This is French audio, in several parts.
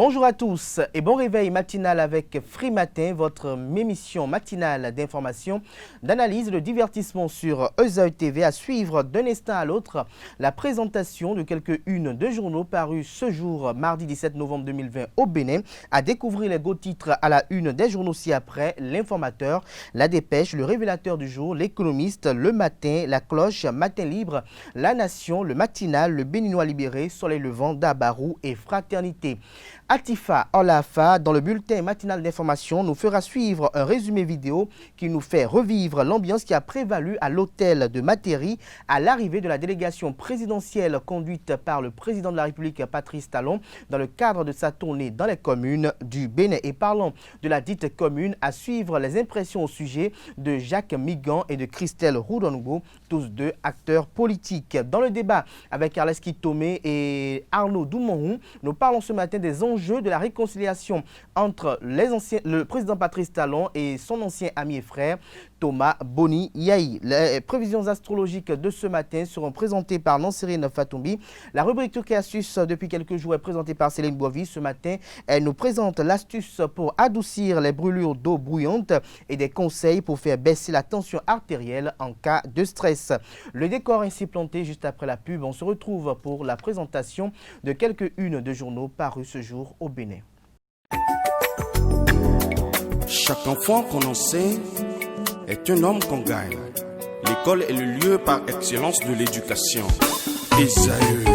Bonjour à tous et bon réveil matinal avec Free Matin, votre émission matinale d'information, d'analyse et de divertissement sur Ezaï TV. À suivre d'un instant à l'autre la présentation de quelques-unes de journaux parus ce jour, mardi 17 novembre 2020 au Bénin. À découvrir les beaux titres à la une des journaux ci-après, l'Informateur, La Dépêche, Le Révélateur du jour, L'Économiste, Le Matin, La Cloche, Matin Libre, La Nation, Le Matinal, Le Béninois Libéré, Soleil Levant, Dabarou et Fraternité. Atifa Olafa, dans le bulletin matinal d'information, nous fera suivre un résumé vidéo qui nous fait revivre l'ambiance qui a prévalu à l'hôtel de Materi à l'arrivée de la délégation présidentielle conduite par le président de la République Patrice Talon dans le cadre de sa tournée dans les communes du Bénin. Et parlons de la dite commune, à suivre les impressions au sujet de Jacques Migan et de Christelle Roudongo, tous deux acteurs politiques. Dans le débat avec Arleski Tomé et Arnaud Doumonrou, nous parlons ce matin des enjeux de la réconciliation entre le président Patrice Talon et son ancien ami et frère Thomas Boni Yahi. Les prévisions astrologiques de ce matin seront présentées par Nansérine Fatoumbi. La rubrique Truc et Astuces depuis quelques jours est présentée par Céline Boivy. Ce matin, elle nous présente l'astuce pour adoucir les brûlures d'eau bouillante et des conseils pour faire baisser la tension artérielle en cas de stress. Le décor ainsi planté juste après la pub, on se retrouve pour la présentation de quelques-unes de journaux parus ce jour au Bénin. Chaque enfant qu'on enseigne est un homme qu'on gagne. L'école est le lieu par excellence de l'éducation. Ezaïe.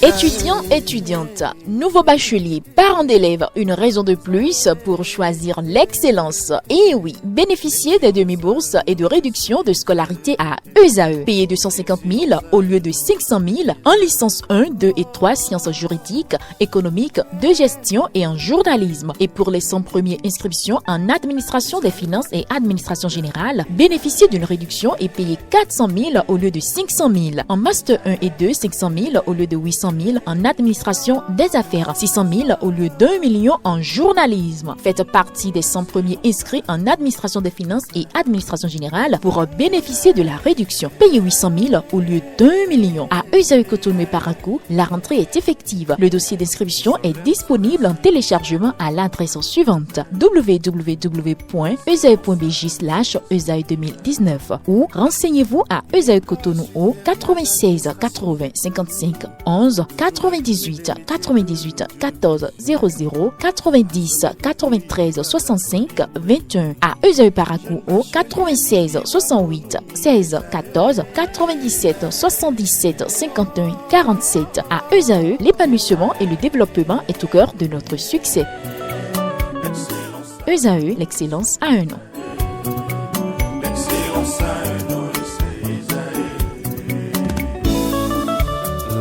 Étudiants, étudiantes, nouveaux bacheliers, parents d'élèves, une raison de plus pour choisir l'excellence. Et oui, bénéficier des demi-bourses et de réduction de scolarité à Ezaïe. Payer 250 000 au lieu de 500 000 en licence 1, 2 et 3 sciences juridiques, économiques, de gestion et en journalisme. Et pour les 100 premières inscriptions en administration des finances et administration générale, bénéficier d'une réduction et payer 400 000 au lieu de 500 000. En master 1 et 2, 500 000 au lieu de 800 000 en administration des affaires, 600 000 au lieu d'1 million en journalisme. Faites partie des 100 premiers inscrits en administration des finances et administration générale pour bénéficier de la réduction. Payez 800 000 au lieu d'1 million. À Ezaïe Cotonou et Parakou, la rentrée est effective. Le dossier d'inscription est disponible en téléchargement à l'adresse suivante: www.ezaïe.bj/Ezaïe 2019 ou renseignez-vous à Ezaïe Cotonou au 96 80 55 11 98 98 14 00 90 93 65 21. À Ezaïe Parakou au 96 68 16 14 97 77 51 47. À Ezaïe, l'épanouissement et le développement est au cœur de notre succès. Ezaïe, l'excellence a un nom.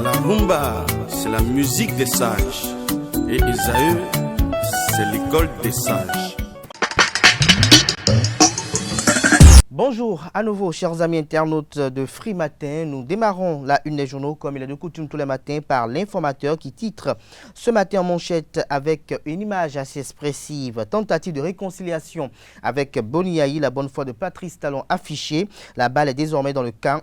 La rumba, c'est la musique des sages. Et Ezaïe, c'est l'école des sages. Bonjour à nouveau, chers amis internautes de Free Matin. Nous démarrons la une des journaux comme il est de coutume tous les matins par l'Informateur qui titre ce matin en manchette avec une image assez expressive: tentative de réconciliation avec Boni Yahi, la bonne foi de Patrice Talon affichée. La balle est désormais dans le camp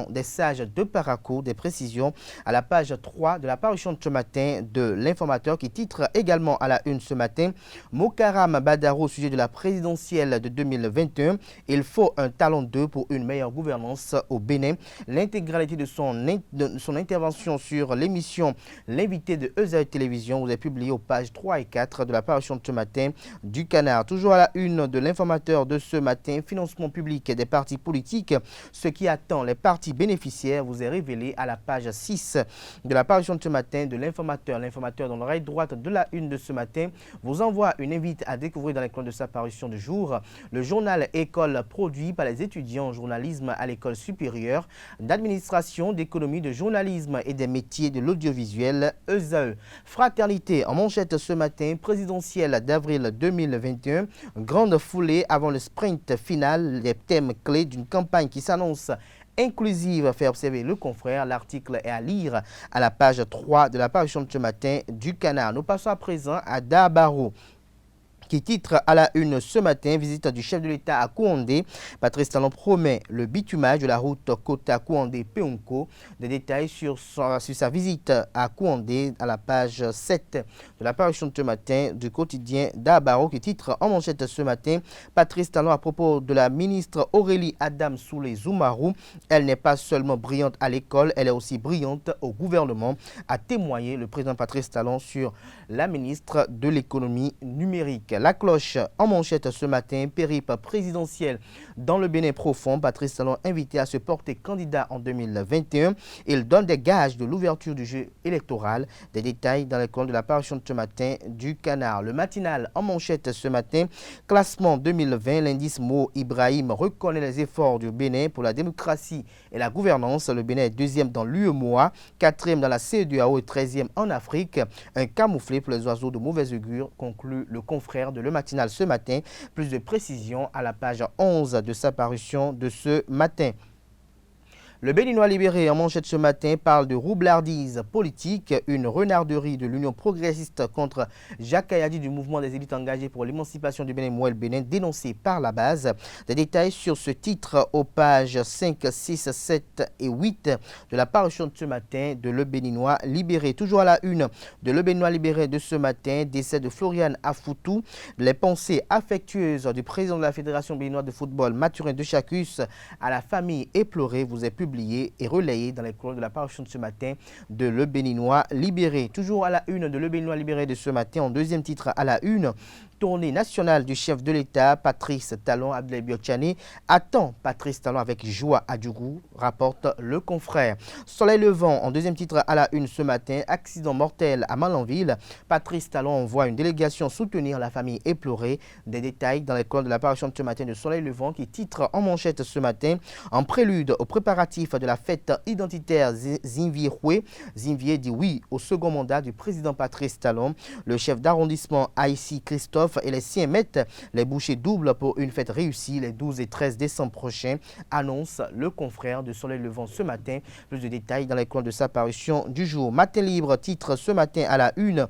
des sages de Parakou. Des précisions à la page 3 de la parution de ce matin de l'Informateur qui titre également à la une ce matin: Mokaram Badaro au sujet de la présidentielle de 2021. Il faut un talon 2 pour une meilleure gouvernance au Bénin. L'intégralité de son intervention sur l'émission L'invité de Ezaïe Télévision vous est publiée aux pages 3 et 4 de la parution de ce matin du Canard. Toujours à la une de l'Informateur de ce matin: financement public des partis politiques. Ce qui attend les partis bénéficiaires vous est révélé à la page 6 de la parution de ce matin de l'Informateur. L'Informateur, dans l'oreille droite de la une de ce matin, vous envoie une invite à découvrir dans les coins de sa parution du jour le journal École produit par les étudiants en journalisme à l'école supérieure d'administration, d'économie, de journalisme et des métiers de l'audiovisuel Ezaïe. Fraternité en manchette ce matin: présidentielle d'avril 2021, grande foulée avant le sprint final, les thèmes clés d'une campagne qui s'annonce inclusive, fait observer le confrère. L'article est à lire à la page 3 de la parution de ce matin du Canard. Nous passons à présent à Dabarou qui titre à la une ce matin, visite du chef de l'État à Kouandé. Patrice Talon promet le bitumage de la route Kota Kouandé-Peunko. Des détails sur sa visite à Kouandé à la page 7 de la parution de ce matin du quotidien d'Abaro qui titre en manchette ce matin. Patrice Talon à propos de la ministre Aurélie Adam Soulé Zoumarou. Elle n'est pas seulement brillante à l'école, elle est aussi brillante au gouvernement, a témoigné le président Patrice Talon sur la ministre de l'économie numérique. La cloche en manchette ce matin, périple présidentiel dans le Bénin profond. Patrice Talon invité à se porter candidat en 2021. Il donne des gages de l'ouverture du jeu électoral. Des détails dans les colonnes de la parution de ce matin du Canard. Le matinal en manchette ce matin, classement 2020, l'indice Mo Ibrahim reconnaît les efforts du Bénin pour la démocratie et la gouvernance. Le Bénin est deuxième dans l'UEMOA, quatrième dans la CEDEAO et 13e en Afrique. Un camouflet pour les oiseaux de mauvais augure, conclut le confrère de Le Matinal ce matin. Plus de précisions à la page 11 de sa parution de ce matin. Le Béninois libéré en manchette ce matin parle de roublardise politique, une renarderie de l'Union progressiste contre Jacques Kayadi du mouvement des élites engagées pour l'émancipation du Bénin, Mouel Bénin, dénoncé par la base. Des détails sur ce titre aux pages 5, 6, 7 et 8 de la parution de ce matin de Le Béninois libéré. Toujours à la une de Le Béninois libéré de ce matin, décès de Florian Afoutou, les pensées affectueuses du président de la Fédération béninoise de football, Mathurin de Chacus, à la famille éplorée, vous est publié et relayé dans les colonnes de la parution de ce matin de Le Béninois libéré. Toujours à la une de Le Béninois libéré de ce matin, en deuxième titre à la une, tournée nationale du chef de l'État, Patrice Talon Abdoulaye Biotchane, attend Patrice Talon avec joie à Djougou, rapporte le confrère. Soleil levant, en deuxième titre à la une ce matin, accident mortel à Malanville. Patrice Talon envoie une délégation soutenir la famille éplorée. Des détails dans les colonnes de la parution de ce matin de Soleil levant qui titre en manchette ce matin, en prélude aux préparatifs de la fête identitaire Zinvier. Zinvier dit oui au second mandat du président Patrice Talon. Le chef d'arrondissement Haïti Christophe et les siens mettent les bouchées doubles pour une fête réussie les 12 et 13 décembre prochains, annonce le confrère de Soleil Levant ce matin. Plus de détails dans les colonnes de sa parution du jour. Matin libre titre ce matin à la une.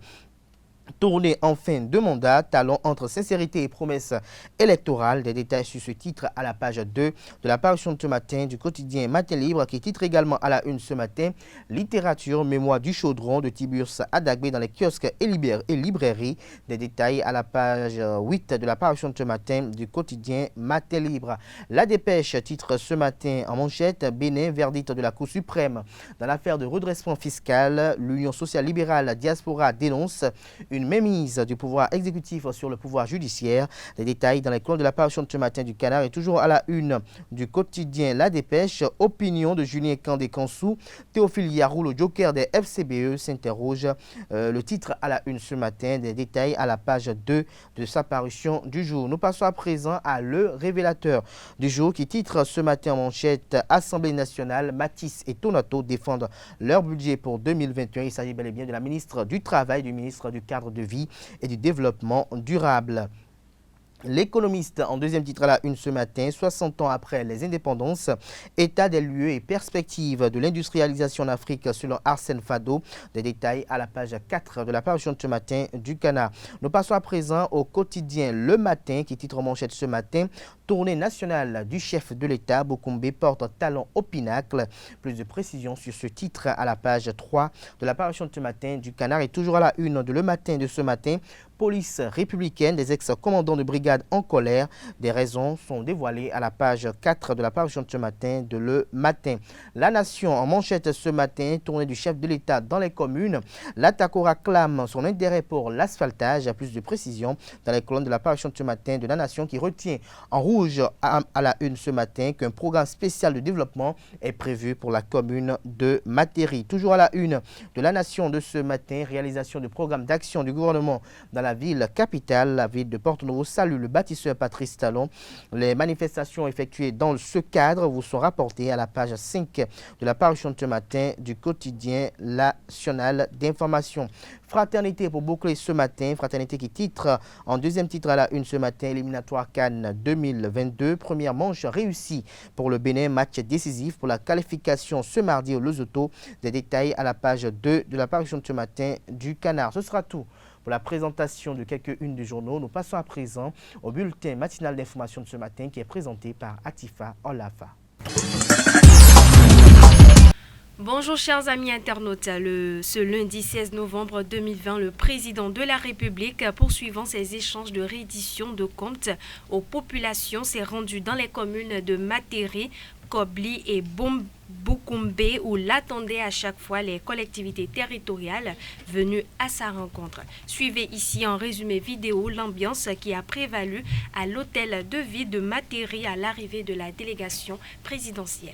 Tournée en fin de mandat, Talon entre sincérité et promesse électorale. Des détails sur ce titre à la page 2 de la parution de ce matin du quotidien Matin Libre qui titre également à la une ce matin littérature, mémoire du chaudron de Tiburce Adagbe dans les kiosques et librairies. Des détails à la page 8 de la parution de ce matin du quotidien Matin Libre. La dépêche titre ce matin en manchette Bénin, verdict de la Cour suprême dans l'affaire de redressement fiscal. L'Union sociale libérale diaspora dénonce une mainmise du pouvoir exécutif sur le pouvoir judiciaire. Des détails dans les colonnes de la parution de ce matin du Canard et toujours à la une du quotidien La Dépêche. Opinion de Julien Kandé-Kansou. Théophile Yarou, le joker des FCBE, s'interroge. Le titre à la une ce matin. Des détails à la page 2 de sa parution du jour. Nous passons à présent à le révélateur du jour qui titre ce matin en manchette Assemblée nationale, Matisse et Tonato défendent leur budget pour 2021. Il s'agit bel et bien de la ministre du Travail, du ministre du Cadre de vie et du développement durable. L'économiste en deuxième titre à la une ce matin, 60 ans après les indépendances, état des lieux et perspectives de l'industrialisation en Afrique selon Arsène Fado. Des détails à la page 4 de la parution de ce matin du Canard. Nous passons à présent au quotidien Le Matin qui titre en manchette ce matin, tournée nationale du chef de l'État, Bokombé porte talon au pinacle. Plus de précisions sur ce titre à la page 3 de la parution de ce matin du Canard et toujours à la une de Le Matin de ce matin. Police républicaine, des ex-commandants de brigade en colère. Des raisons sont dévoilées à la page 4 de la parution de ce matin de Le Matin. La Nation en manchette ce matin, tournée du chef de l'État dans les communes. L'Atacora clame son intérêt pour l'asphaltage. Plus de précisions dans les colonnes de la parution de ce matin de La Nation qui retient en rouge à la une ce matin qu'un programme spécial de développement est prévu pour la commune de Matéry. Toujours à la une de La Nation de ce matin, réalisation de programme d'action du gouvernement dans la ville capitale. La ville de Porto-Novo salue le bâtisseur Patrice Talon. Les manifestations effectuées dans ce cadre vous sont rapportées à la page 5 de la parution de ce matin du quotidien national d'information. Fraternité pour boucler ce matin, fraternité qui titre en deuxième titre à la une ce matin, éliminatoire Cannes 2022, première manche réussie pour le Bénin, match décisif pour la qualification ce mardi au Lesotho. Des détails à la page 2 de la parution de ce matin du Canard. Ce sera tout pour pour la présentation de quelques-unes des journaux. Nous passons à présent au bulletin matinal d'information de ce matin qui est présenté par Atifa Olafa. Bonjour chers amis internautes, ce lundi 16 novembre 2020, le président de la République, poursuivant ses échanges de reddition de comptes aux populations, s'est rendu dans les communes de Matéri, Kobli et Boukoumbe où l'attendaient à chaque fois les collectivités territoriales venues à sa rencontre. Suivez ici en résumé vidéo l'ambiance qui a prévalu à l'hôtel de ville de Matéri à l'arrivée de la délégation présidentielle.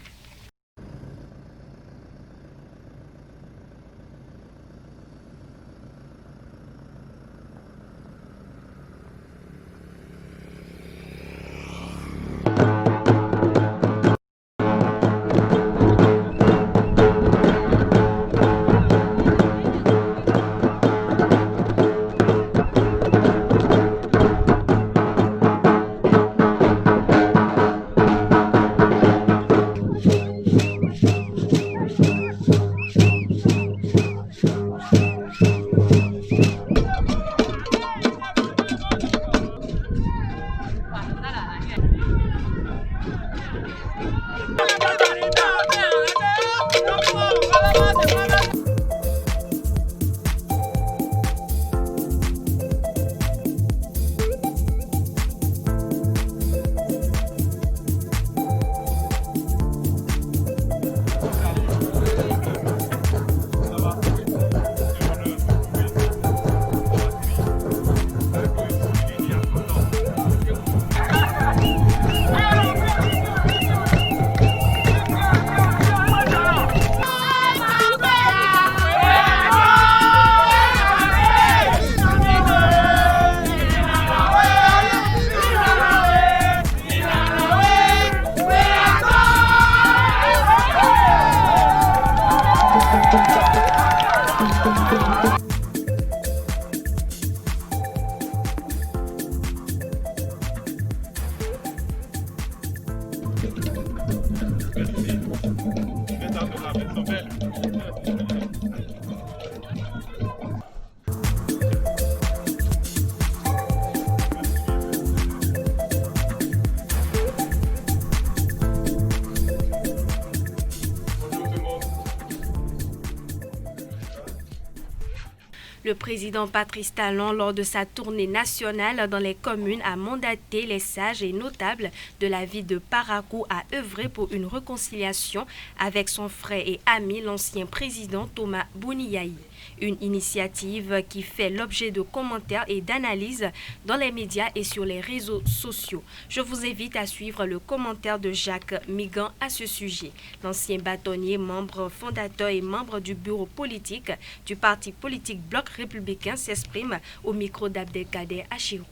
Le président Patrice Talon, lors de sa tournée nationale dans les communes, a mandaté les sages et notables de la ville de Parakou à œuvrer pour une réconciliation avec son frère et ami, l'ancien président Thomas Boniaï. Une initiative qui fait l'objet de commentaires et d'analyses dans les médias et sur les réseaux sociaux. Je vous invite à suivre le commentaire de Jacques Migan à ce sujet. L'ancien bâtonnier, membre fondateur et membre du bureau politique du parti politique Bloc républicain s'exprime au micro d'Abdelkader Achirou.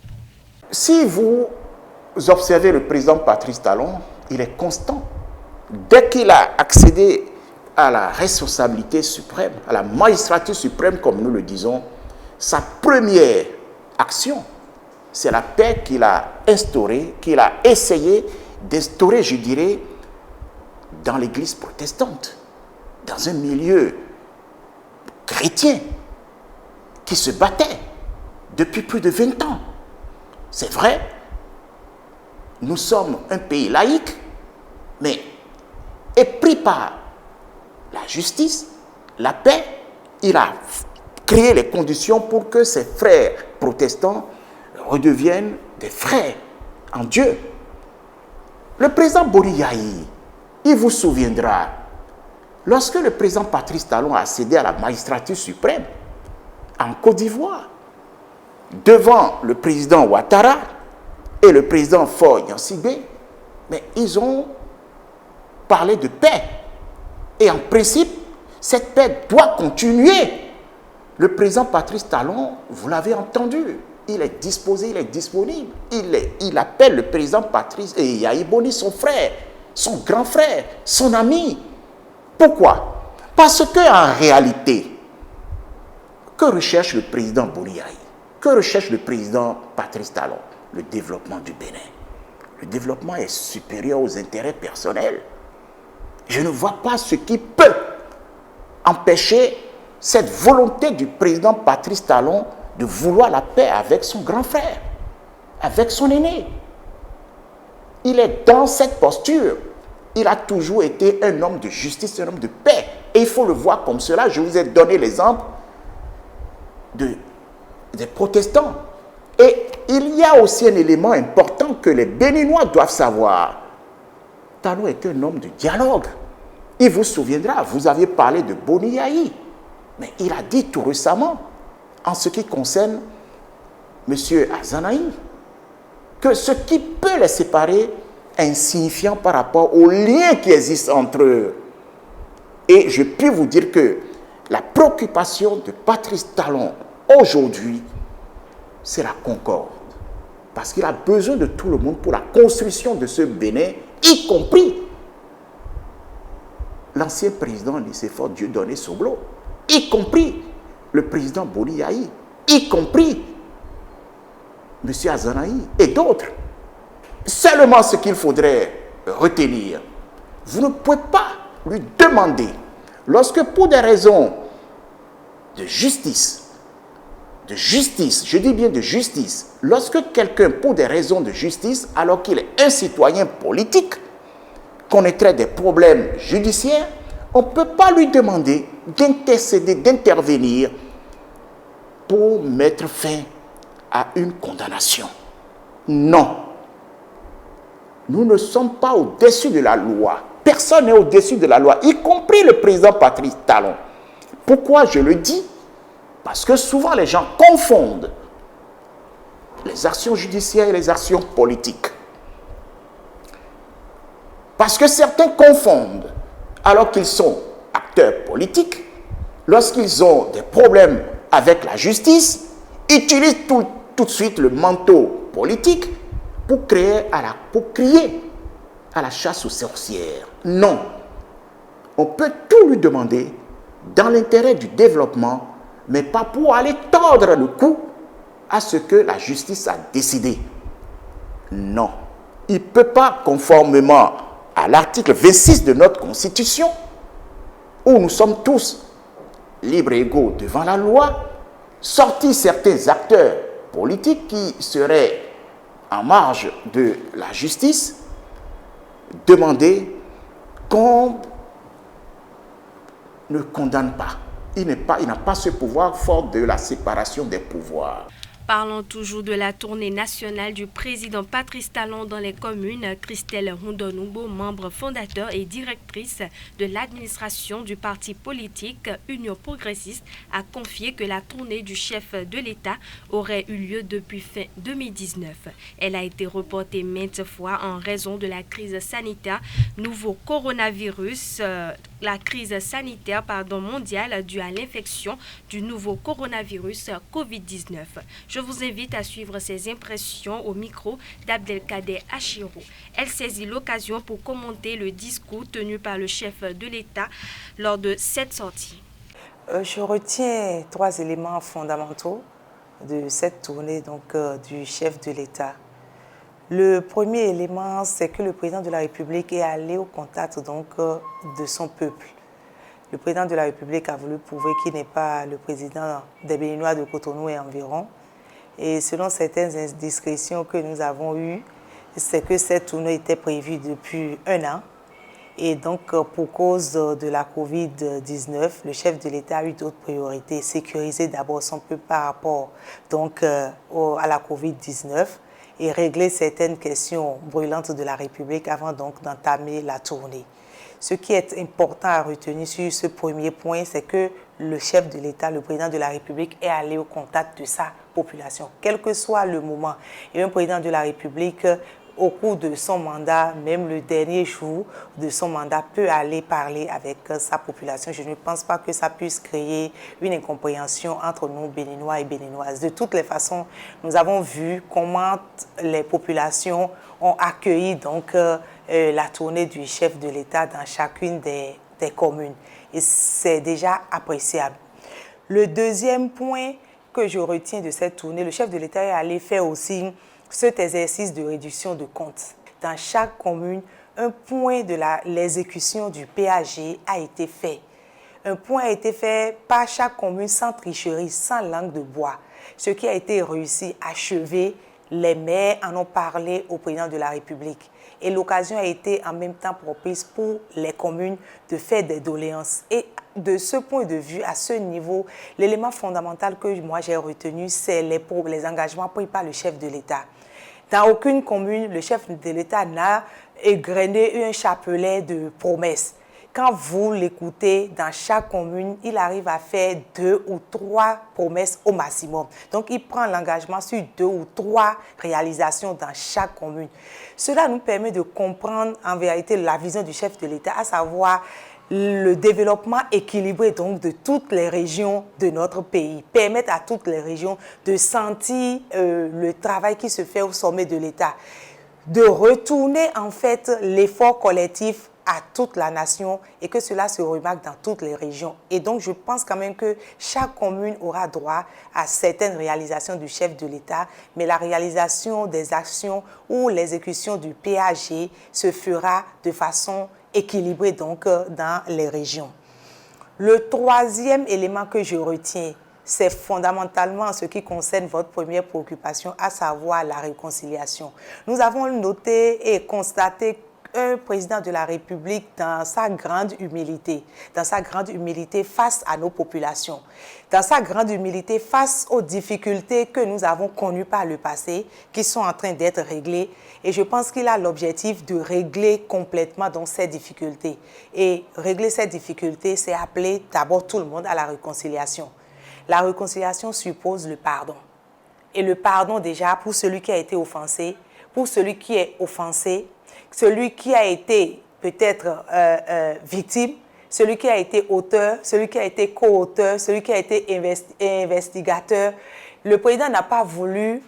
Si vous observez le président Patrice Talon, il est constant. Dès qu'il a accédé à la responsabilité suprême, à la magistrature suprême, comme nous le disons, sa première action, c'est la paix qu'il a instaurée, qu'il a essayé d'instaurer, je dirais, dans l'église protestante, dans un milieu chrétien qui se battait depuis plus de 20 ans. C'est vrai, nous sommes un pays laïque, mais épris par la justice, la paix, il a créé les conditions pour que ses frères protestants redeviennent des frères en Dieu. Le président Boniaï, il vous souviendra, lorsque le président Patrice Talon a accédé à la magistrature suprême en Côte d'Ivoire, devant le président Ouattara et le président Faure Gnassingbé, mais ils ont parlé de paix. Et en principe, cette paix doit continuer. Le président Patrice Talon, vous l'avez entendu, il est disposé, il est disponible. Il appelle le président Patrice et Yahi Boni son frère, son grand frère, son ami. Pourquoi? Parce qu'en réalité, que recherche le président Boniaï? Que recherche le président Patrice Talon? Le développement du Bénin. Le développement est supérieur aux intérêts personnels. Je ne vois pas ce qui peut empêcher cette volonté du président Patrice Talon de vouloir la paix avec son grand frère, avec son aîné. Il est dans cette posture. Il a toujours été un homme de justice, un homme de paix. Et il faut le voir comme cela. Je vous ai donné l'exemple des protestants. Et il y a aussi un élément important que les Béninois doivent savoir. Talon est un homme de dialogue. Il vous souviendra, vous aviez parlé de Boni Yayi. Mais il a dit tout récemment, en ce qui concerne M. Azanaï, que ce qui peut les séparer est insignifiant par rapport aux liens qui existent entre eux. Et je puis vous dire que la préoccupation de Patrice Talon aujourd'hui, c'est la concorde. Parce qu'il a besoin de tout le monde pour la construction de ce Bénin, y compris l'ancien président Nicéphore Dieudonné Soglo, y compris le président Boni Yayi, y compris M. Azanaï et d'autres. Seulement ce qu'il faudrait retenir, vous ne pouvez pas lui demander, lorsque pour des raisons de justice, je dis bien de justice, lorsque quelqu'un, pour des raisons de justice, alors qu'il est un citoyen politique, connaîtrait des problèmes judiciaires, on ne peut pas lui demander d'intercéder, d'intervenir pour mettre fin à une condamnation. Non. Nous ne sommes pas au-dessus de la loi. Personne n'est au-dessus de la loi, y compris le président Patrice Talon. Pourquoi je le dis? Parce que souvent les gens confondent les actions judiciaires et les actions politiques. Parce que certains confondent, alors qu'ils sont acteurs politiques, lorsqu'ils ont des problèmes avec la justice, utilisent tout de suite le manteau politique pour crier à la chasse aux sorcières. Non. On peut tout lui demander dans l'intérêt du développement, mais pas pour aller tordre le cou à ce que la justice a décidé. Non. Il ne peut pas, conformément à l'article 26 de notre Constitution, où nous sommes tous libres et égaux devant la loi, sortir certains acteurs politiques qui seraient en marge de la justice, demander qu'on ne condamne pas. Il n'a pas ce pouvoir fort de la séparation des pouvoirs. Parlons toujours de la tournée nationale du président Patrice Talon dans les communes. Christelle Rondonoubo, membre fondateur et directrice de l'administration du parti politique Union progressiste, a confié que la tournée du chef de l'État aurait eu lieu depuis fin 2019. Elle a été reportée maintes fois en raison de la crise sanitaire, nouveau coronavirus, mondiale due à l'infection du nouveau coronavirus Covid-19. Je vous invite à suivre ses impressions au micro d'Abdelkader Achiro. Elle saisit l'occasion pour commenter le discours tenu par le chef de l'État lors de cette sortie. Je retiens 3 éléments fondamentaux de cette tournée du chef de l'État. Le premier élément, c'est que le président de la République est allé au contact de son peuple. Le président de la République a voulu prouver qu'il n'est pas le président des Béninois de Cotonou et environ. Et selon certaines indiscrétions que nous avons eues, c'est que cette tournée était prévue depuis 1 an. Et donc, pour cause de la Covid-19, le chef de l'État a eu d'autres priorités. Sécuriser d'abord son peuple par rapport à la Covid-19 et régler certaines questions brûlantes de la République avant d'entamer la tournée. Ce qui est important à retenir sur ce premier point, c'est que le chef de l'État, le président de la République, est allé au contact de sa population, quel que soit le moment. Et un président de la République, au cours de son mandat, même le dernier jour de son mandat, peut aller parler avec sa population. Je ne pense pas que ça puisse créer une incompréhension entre nous, Béninois et Béninoises. De toutes les façons, nous avons vu comment les populations ont accueilli la tournée du chef de l'État dans chacune des communes. Et c'est déjà appréciable. Le deuxième point que je retiens de cette tournée, le chef de l'État est allé faire aussi cet exercice de réduction de comptes. Dans chaque commune, un point de l'exécution du PAG a été fait. Un point a été fait par chaque commune sans tricherie, sans langue de bois. ce qui a été réussi, achevé, les maires en ont parlé au président de la République. Et l'occasion a été en même temps propice pour les communes de faire des doléances. Et de ce point de vue, à ce niveau, l'élément fondamental que moi j'ai retenu, c'est les engagements pris par le chef de l'État. Dans aucune commune, le chef de l'État n'a égrené un chapelet de promesses. Quand vous l'écoutez, dans chaque commune, il arrive à faire 2 ou 3 promesses au maximum. Donc, il prend l'engagement sur 2 ou 3 réalisations dans chaque commune. Cela nous permet de comprendre en vérité la vision du chef de l'État, à savoir le développement équilibré donc de toutes les régions de notre pays, permettre à toutes les régions de sentir le travail qui se fait au sommet de l'État, de retourner en fait l'effort collectif à toute la nation et que cela se remarque dans toutes les régions. Et donc, je pense quand même que chaque commune aura droit à certaines réalisations du chef de l'État, mais la réalisation des actions ou l'exécution du PAG se fera de façon équilibrée donc dans les régions. Le troisième élément que je retiens, c'est fondamentalement ce qui concerne votre première préoccupation, à savoir la réconciliation. Nous avons noté et constaté un président de la République dans sa grande humilité face à nos populations, dans sa grande humilité face aux difficultés que nous avons connues par le passé, qui sont en train d'être réglées. Et je pense qu'il a l'objectif de régler complètement donc ces difficultés. Et régler ces difficultés, c'est appeler d'abord tout le monde à la réconciliation. La réconciliation suppose le pardon. Et le pardon déjà pour celui qui a été offensé, pour celui qui est offensé, celui qui a été peut-être victime, celui qui a été auteur, celui qui a été co-auteur, celui qui a été investigateur. Le président n'a pas voulu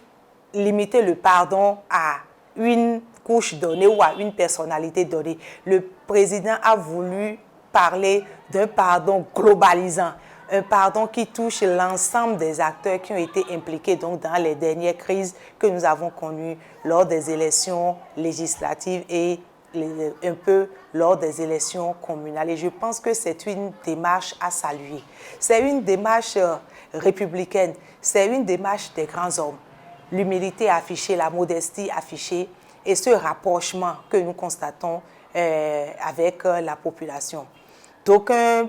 limiter le pardon à une couche donnée ou à une personnalité donnée. Le président a voulu parler d'un pardon globalisant, un pardon qui touche l'ensemble des acteurs qui ont été impliqués donc, dans les dernières crises que nous avons connues lors des élections législatives et un peu lors des élections communales. Et je pense que c'est une démarche à saluer. C'est une démarche républicaine, c'est une démarche des grands hommes. L'humilité affichée, la modestie affichée et ce rapprochement que nous constatons avec la population. D'aucuns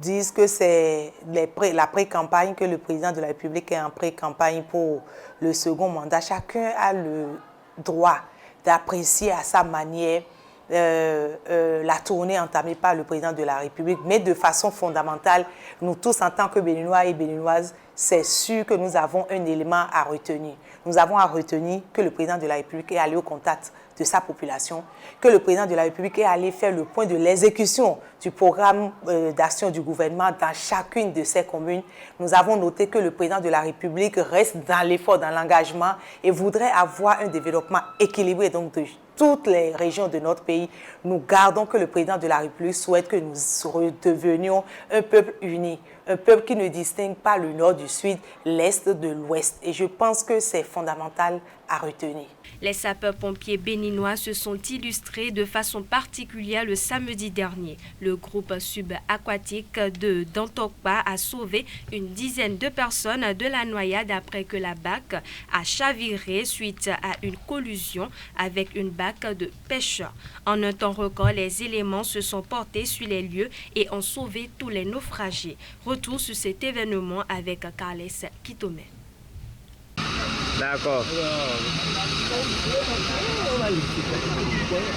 disent que c'est la pré-campagne, que le président de la République est en pré-campagne pour le second mandat. Chacun a le droit d'apprécier à sa manière la tournée entamée par le président de la République, mais de façon fondamentale, nous tous en tant que Béninois et Béninoises, c'est sûr que nous avons un élément à retenir. Nous avons à retenir que le président de la République est allé au contact de sa population, que le président de la République est allé faire le point de l'exécution du programme d'action du gouvernement dans chacune de ces communes. Nous avons noté que le président de la République reste dans l'effort, dans l'engagement et voudrait avoir un développement équilibré donc de toutes les régions de notre pays. Nous gardons que le président de la République souhaite que nous redevenions un peuple uni, un peuple qui ne distingue pas le nord du sud, l'est de l'ouest. Et je pense que c'est fondamental à retenir. Les sapeurs-pompiers béninois se sont illustrés de façon particulière le samedi dernier. Le groupe subaquatique de Dantokpa a sauvé une dizaine de personnes de la noyade après que la barque a chaviré suite à une collision avec une barque de pêcheurs. En un temps record, les éléments se sont portés sur les lieux et ont sauvé tous les naufragés. Retour sur cet événement avec Carles Kitome. D'accord.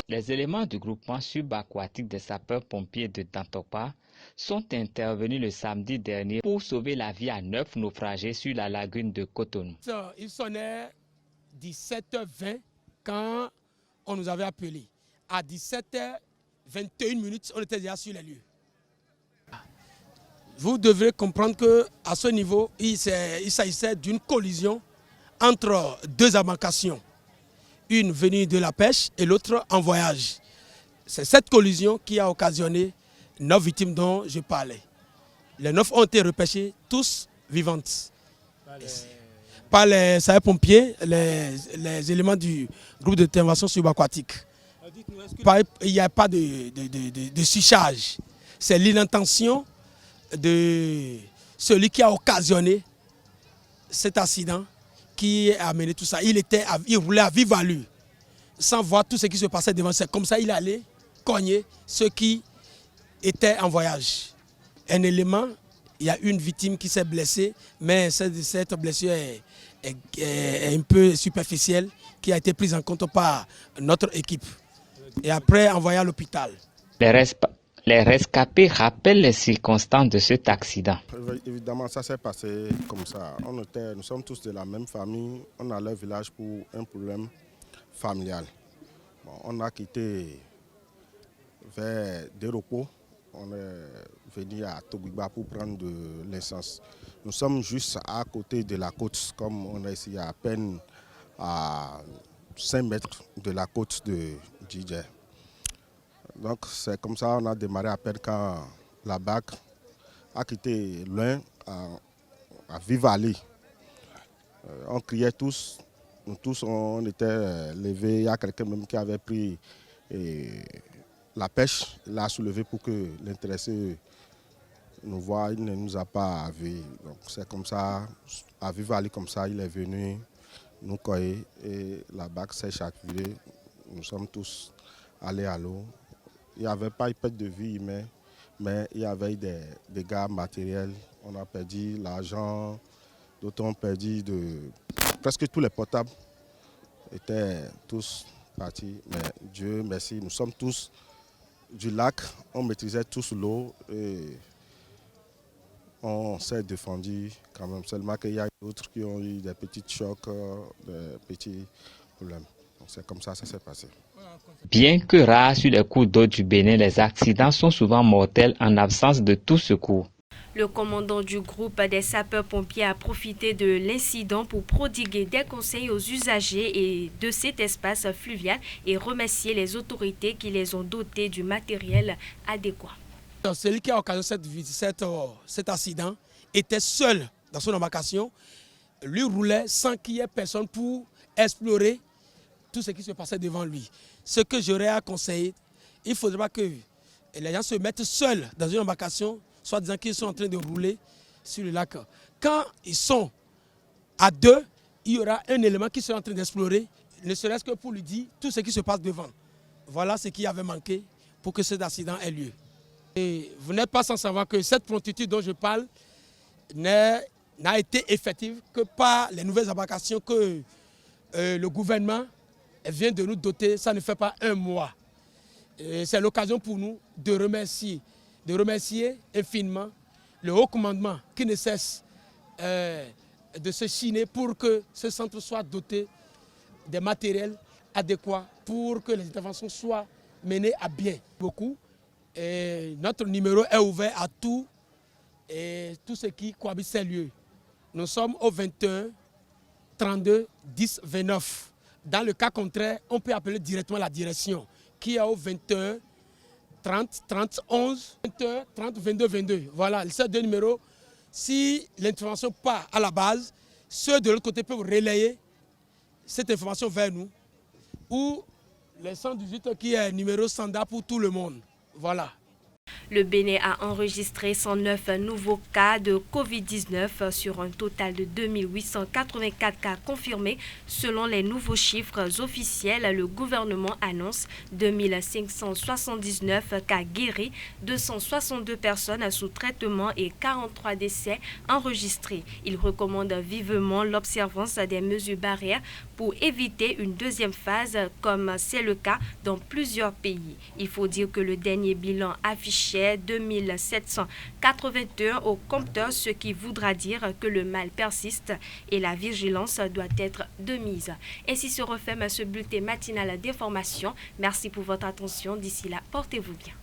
Les éléments du groupement subaquatique des sapeurs-pompiers de Dantokpa sont intervenus le samedi dernier pour sauver la vie à 9 naufragés sur la lagune de Cotonou. Il sonnait 17h20 quand on nous avait appelés. À 17h21, on était déjà sur les lieux. Vous devrez comprendre qu'à ce niveau, il s'agissait d'une collision entre deux embarcations, une venue de la pêche et l'autre en voyage. C'est cette collision qui a occasionné 9 victimes dont je parlais. Les 9 ont été repêchés, tous vivantes. Par les sapeurs-pompiers, les éléments du groupe d'intervention subaquatique. Il n'y a pas de surcharge. C'est l'intention de celui qui a occasionné cet accident qui a amené tout ça. Il roulait à vive allure, sans voir tout ce qui se passait devant. C'est comme ça il allait cogner ceux qui étaient en voyage. Un élément, il y a une victime qui s'est blessée, mais cette blessure est un peu superficielle, qui a été prise en compte par notre équipe. Et après, envoyé à l'hôpital. Les rescapés rappellent les circonstances de cet accident. Évidemment, ça s'est passé comme ça. Nous sommes tous de la même famille. On allait au village pour un problème familial. Bon, on a quitté vers Déroko. On est venu à Togouiba pour prendre de l'essence. Nous sommes juste à côté de la côte, comme on est ici à peine à 5 mètres de la côte de Djidja. Donc c'est comme ça on a démarré à peine quand la barque a quitté loin à vive allure. On criait tous, nous tous on était levés. Il y a quelqu'un même qui avait pris la pêche, il l'a soulevé pour que l'intéressé nous voit, il ne nous a pas vus. Donc c'est comme ça, à vive allure comme ça, il est venu nous cueillir et la barque s'est chavirée. Nous sommes tous allés à l'eau. Il n'y avait pas eu de vie humaine, mais il y avait des dégâts matériels. On a perdu l'argent, d'autres ont perdu presque tous les portables étaient tous partis. Mais Dieu merci, nous sommes tous du lac, on maîtrisait tous l'eau et on s'est défendu quand même. Seulement qu'il y a d'autres qui ont eu des petits chocs, des petits problèmes. C'est comme ça s'est passé. Bien que rares sur les cours d'eau du Bénin, les accidents sont souvent mortels en absence de tout secours. Le commandant du groupe des sapeurs-pompiers a profité de l'incident pour prodiguer des conseils aux usagers et de cet espace fluvial et remercier les autorités qui les ont dotés du matériel adéquat. Celui qui a occasionné cet accident était seul dans son embarcation. Lui roulait sans qu'il y ait personne pour explorer tout ce qui se passait devant lui. Ce que j'aurais à conseiller, il ne faudrait pas que les gens se mettent seuls dans une embarcation, soit disant qu'ils sont en train de rouler sur le lac. Quand ils sont à deux, il y aura un élément qui sera en train d'explorer, ne serait-ce que pour lui dire tout ce qui se passe devant. Voilà ce qui avait manqué pour que cet accident ait lieu. Et vous n'êtes pas sans savoir que cette promptitude dont je parle n'a été effective que par les nouvelles embarcations que le gouvernement vient de nous doter. Ça ne fait pas un mois. C'est l'occasion pour nous de remercier infiniment le haut commandement qui ne cesse de se chiner pour que ce centre soit doté des matériels adéquats pour que les interventions soient menées à bien. Et notre numéro est ouvert à tout ce qui cohabite ces lieux. Nous sommes au 21 32 10 29. Dans le cas contraire, on peut appeler directement la direction qui est au 21 30 30 11 21 30 22 22. Voilà, ces deux numéros. Si l'intervention part à la base, ceux de l'autre côté peuvent relayer cette information vers nous. Ou les 118 qui est numéro standard pour tout le monde. Voilà. Le Bénin a enregistré 109 nouveaux cas de Covid-19 sur un total de 2884 cas confirmés. Selon les nouveaux chiffres officiels, le gouvernement annonce 2579 cas guéris, 262 personnes sous traitement et 43 décès enregistrés. Il recommande vivement l'observance des mesures barrières pour éviter une deuxième phase comme c'est le cas dans plusieurs pays. Il faut dire que le dernier bilan affichait 2781 au compteur, ce qui voudra dire que le mal persiste et la vigilance doit être de mise. Ainsi se referme ce bulletin matinal d'information. Merci pour votre attention. D'ici là, portez-vous bien.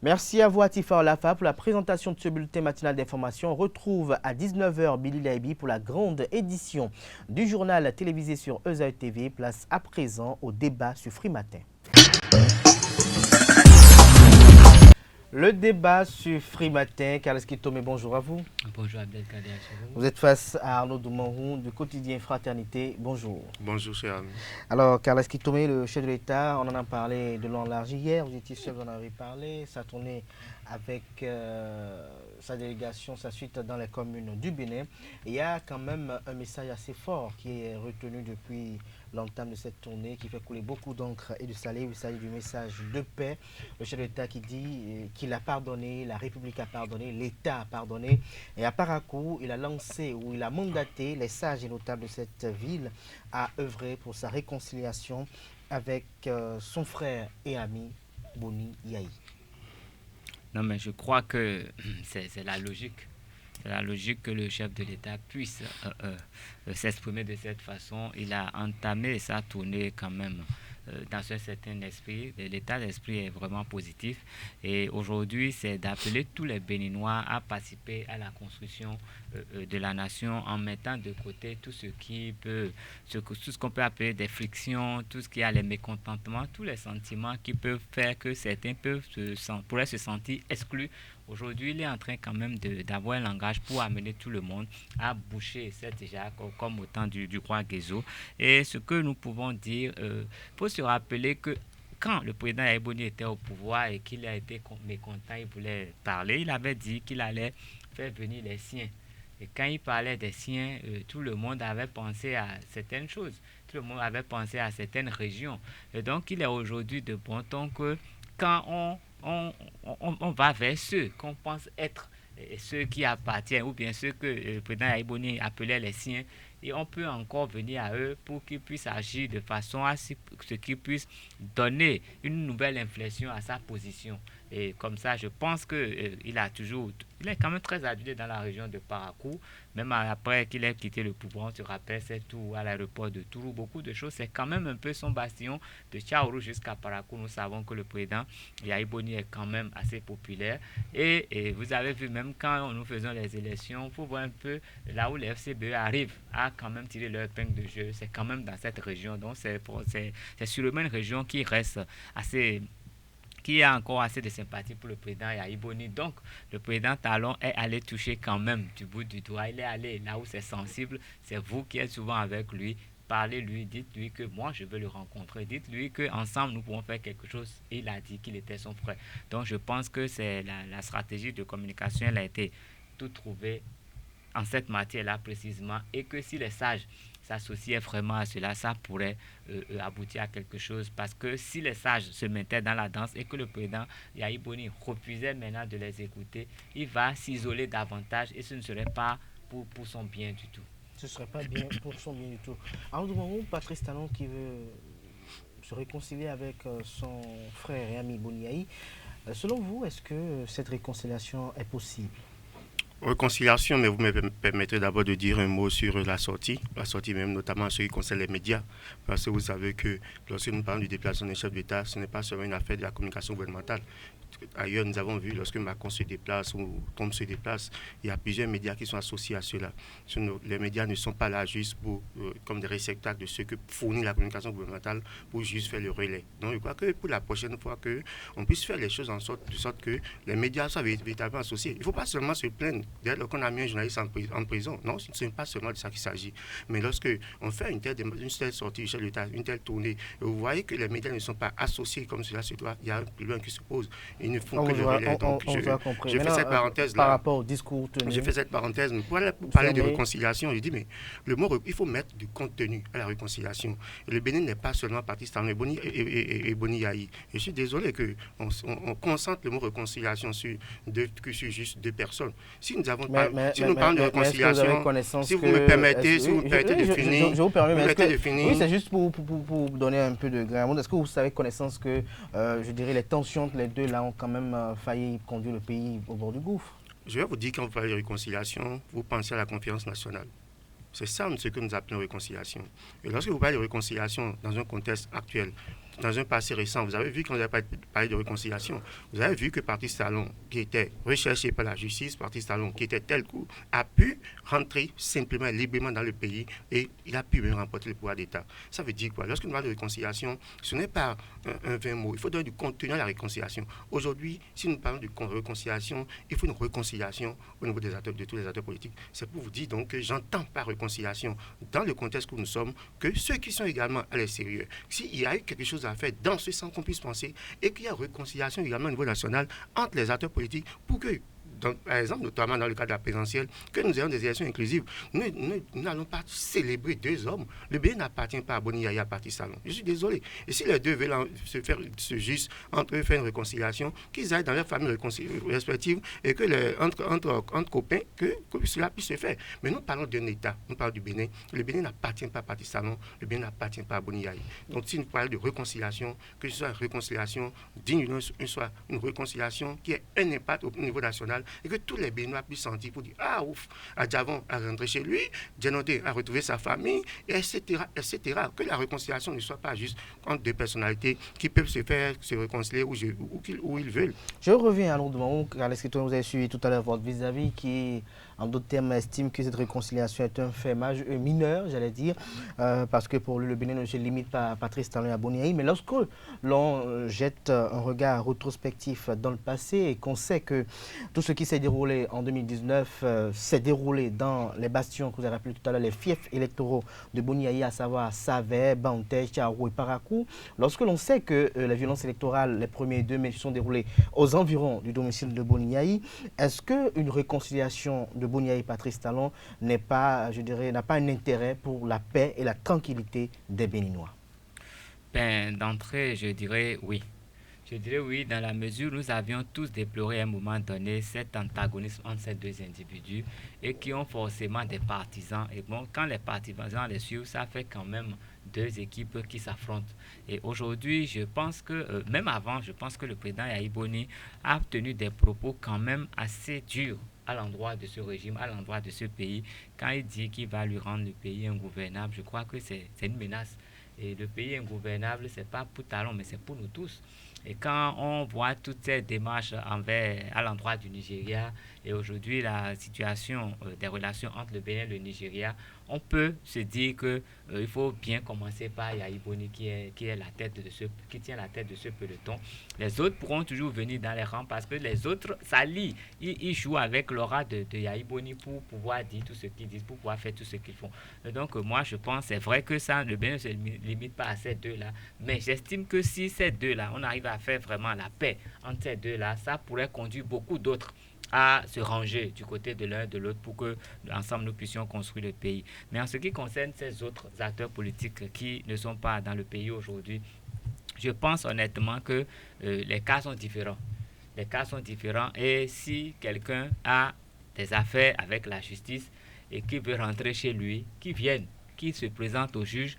Merci à vous, Atifa Olafa, pour la présentation de ce bulletin matinal d'information. On retrouve à 19h Billy Laibi pour la grande édition du journal télévisé sur Ezaï TV. Place à présent au débat sur Free Matin. Le débat sur Free Matin. Carles Kitome, bonjour à vous. Bonjour Abdelkader. Vous êtes face à Arnaud Doumarou du quotidien Fraternité. Bonjour. Bonjour, cher ami. Alors, Carles Kitome, le chef de l'État, on en a parlé de long en large hier. Vous étiez seul, vous en avez parlé. Ça tournait avec sa délégation, sa suite dans les communes du Bénin. Il y a quand même un message assez fort qui est retenu depuis l'entame de cette tournée, qui fait couler beaucoup d'encre et de salive. Il s'agit du message de paix. Le chef de l'État qui dit qu'il a pardonné, la République a pardonné, l'État a pardonné. Et à Parakou, il a lancé ou il a mandaté les sages et notables de cette ville à œuvrer pour sa réconciliation avec son frère et ami Boni Yahi. Non, mais je crois que c'est la logique. C'est la logique que le chef de l'État puisse s'exprimer de cette façon. Il a entamé sa tournée quand même dans un certain esprit. L'état d'esprit est vraiment positif. Et aujourd'hui, c'est d'appeler tous les Béninois à participer à la construction de la nation en mettant de côté tout ce qui peut, tout ce qu'on peut appeler des frictions, tout ce qui a les mécontentements, tous les sentiments qui peuvent faire que certains pourraient se sentir exclus. Aujourd'hui, il est en train quand même d'avoir un langage pour amener tout le monde à boucher cette Jacques comme au temps du roi Guézo. Et ce que nous pouvons dire, faut se rappeler que quand le président Yahi Boni était au pouvoir et qu'il a été mécontent, il voulait parler, il avait dit qu'il allait faire venir les siens. Et quand il parlait des siens, tout le monde avait pensé à certaines choses. Tout le monde avait pensé à certaines régions. Et donc, il est aujourd'hui de bon ton que quand on va vers ceux qu'on pense être ceux qui appartiennent ou bien ceux que le président Yahi Boni appelait les siens, et on peut encore venir à eux pour qu'ils puissent agir de façon à ce qu'ils puissent donner une nouvelle inflexion à sa position. Et comme ça, je pense qu'il il est quand même très adulé dans la région de Parakou. Même après qu'il ait quitté le pouvoir, on se rappelle, c'est tout à l'aéroport de Tourou, beaucoup de choses. C'est quand même un peu son bastion de Tchaourou jusqu'à Parakou. Nous savons que le président Yahi Boni est quand même assez populaire. Et vous avez vu, même quand nous faisons les élections, il faut voir un peu là où les FCBE arrivent à quand même tirer leur épingle de jeu. C'est quand même dans cette région. Donc c'est sûrement une région qui reste assez... qui a encore assez de sympathie pour le président Yahi Boni. Donc, le président Talon est allé toucher quand même du bout du doigt. Il est allé là où c'est sensible. C'est vous qui êtes souvent avec lui. Parlez-lui, dites-lui que moi, je veux le rencontrer. Dites-lui qu'ensemble, nous pouvons faire quelque chose. Et il a dit qu'il était son frère. Donc, je pense que c'est la stratégie de communication, elle a été tout trouvée en cette matière-là précisément. Et que si les sages s'associaient vraiment à cela, ça pourrait aboutir à quelque chose. Parce que si les sages se mettaient dans la danse et que le président Yahi Boni refusait maintenant de les écouter, il va s'isoler davantage et ce ne serait pas pour son bien du tout. Ce ne serait pas bien pour son bien du tout. Alors, du moment où Patrice Talon qui veut se réconcilier avec son frère et ami Boni Yahi, selon vous, est-ce que cette réconciliation est possible? Réconciliation, mais vous me permettrez d'abord de dire un mot sur la sortie même notamment en ce qui concerne les médias, parce que vous savez que lorsque nous parlons du déplacement des chefs d'État, ce n'est pas seulement une affaire de la communication gouvernementale. Ailleurs, nous avons vu, lorsque Macron se déplace ou Trump se déplace, il y a plusieurs médias qui sont associés à cela. Les médias ne sont pas là juste comme des réceptacles de ce que fournit la communication gouvernementale pour juste faire le relais. Donc, je crois que pour la prochaine fois, on puisse faire les choses de sorte que les médias soient véritablement associés. Il ne faut pas seulement se plaindre dès qu'on a mis un journaliste en prison. Non, ce n'est pas seulement de ça qu'il s'agit. Mais lorsque on fait une telle sortie du chef de l'État, une telle tournée, vous voyez que les médias ne sont pas associés comme cela se doit, il y a un problème qui se pose. Ils ne font que le relais. Donc, je fais cette parenthèse-là. Par rapport au discours tenu. Je fais cette parenthèse pour parler de réconciliation. Je dis, mais il faut mettre du contenu à la réconciliation. Et le Bénin n'est pas seulement Patrice Talon et Boni Yahi. Je suis désolé qu'on concentre le mot réconciliation sur juste deux personnes. Si nous parlons de réconciliation, si vous me permettez de finir. Je vous permets, de finir. Oui, c'est juste pour donner un peu de grain. Est-ce que vous avez connaissance que, je dirais, les tensions entre les deux là ont quand même failli conduire le pays au bord du gouffre? Je vais vous dire, quand vous parlez de réconciliation, vous pensez à la conférence nationale. C'est ça ce que nous appelons réconciliation. Et lorsque vous parlez de réconciliation dans un contexte actuel, dans un passé récent, vous avez vu quand on a parlé de réconciliation, vous avez vu que Patrice Talon, qui était recherché par la justice, Patrice Talon, qui était tel coup, a pu rentrer simplement, librement dans le pays et il a pu même remporter le pouvoir d'État. Ça veut dire quoi? Lorsque nous parlons de réconciliation, ce n'est pas un vain mot. Il faut donner du contenu à la réconciliation. Aujourd'hui, si nous parlons de réconciliation, il faut une réconciliation au niveau de tous les acteurs politiques. C'est pour vous dire donc que j'entends par réconciliation, dans le contexte où nous sommes, que ceux qui sont également à l'extérieur, s'il y a eu quelque chose à faire dans ce sens qu'on puisse penser et qu'il y a réconciliation également au niveau national entre les acteurs politiques pour que par exemple, notamment dans le cadre de la présidentielle, que nous ayons des élections inclusives. Nous n'allons pas célébrer 2 hommes. Le Bénin n'appartient pas à Boni Yaya, à Patrice Talon. Je suis désolé. Et si les deux veulent se juste entre eux, faire une réconciliation, qu'ils aillent dans leurs familles respectives et que entre copains, que cela puisse se faire. Mais nous parlons d'un État, nous parlons du Bénin. Le Bénin n'appartient pas à Patrice Talon, le Bénin n'appartient pas à Boni Yaya. Donc si nous parlons de réconciliation, que ce soit une réconciliation digne, soit une réconciliation qui ait un impact au niveau national et que tous les Béninois puissent sentir pour dire ah ouf, Adjavon a rentré chez lui, Djanoté a retrouvé sa famille, etc., etc. Que la réconciliation ne soit pas juste entre 2 personnalités qui peuvent se réconcilier où ils veulent. Je reviens à Lourdemont, car l'escritoire vous avez suivi tout à l'heure votre vis-à-vis qui, en d'autres termes, estime que cette réconciliation est un fait mineur, j'allais dire, parce que pour lui, le Bénin ne se limite pas à Patrice Talon et à Boni Yaya. Mais lorsque l'on jette un regard rétrospectif dans le passé et qu'on sait que tout ce qui s'est déroulé en 2019 s'est déroulé dans les bastions que vous avez rappelé tout à l'heure, les fiefs électoraux de Boni Yaya, à savoir Savé, Banté, Tcharou et Parakou, lorsque l'on sait que les violences électorales, les premiers 2 mai, se sont déroulées aux environs du domicile de Boni Yaya, est-ce qu'une réconciliation de Boni Yaya et Patrice Talon n'a pas un intérêt pour la paix et la tranquillité des Béninois? D'entrée, je dirais oui. Je dirais oui, dans la mesure où nous avions tous déploré à un moment donné cet antagonisme entre ces 2 individus et qui ont forcément des partisans. Et bon, quand les partisans les suivent, ça fait quand même 2 équipes qui s'affrontent. Et aujourd'hui, je pense que, même avant, je pense que le président Yaya Boni a tenu des propos quand même assez durs à l'endroit de ce régime, à l'endroit de ce pays. Quand il dit qu'il va lui rendre le pays ingouvernable, je crois que c'est une menace. Et le pays ingouvernable, ce n'est pas pour Talon, mais c'est pour nous tous. Et quand on voit toutes ces démarches à l'endroit du Nigeria et aujourd'hui la situation des relations entre le Bénin et le Nigeria, on peut se dire que il faut bien commencer par Yaya Boni qui tient la tête de ce peloton. Les autres pourront toujours venir dans les rangs parce que les autres s'allient. Ils jouent avec l'aura de Yaya Boni pour pouvoir dire tout ce qu'ils disent, pour pouvoir faire tout ce qu'ils font. Et donc moi je pense, c'est vrai que ça, le Bénin ne se limite pas à ces 2-là, mais j'estime que si ces 2-là, on arrive à faire vraiment la paix entre ces 2-là, ça pourrait conduire beaucoup d'autres à se ranger du côté de l'un et de l'autre pour que ensemble nous puissions construire le pays. Mais en ce qui concerne ces autres acteurs politiques qui ne sont pas dans le pays aujourd'hui, je pense honnêtement que les cas sont différents. Les cas sont différents et si quelqu'un a des affaires avec la justice et qui veut rentrer chez lui, qui se présente au juge,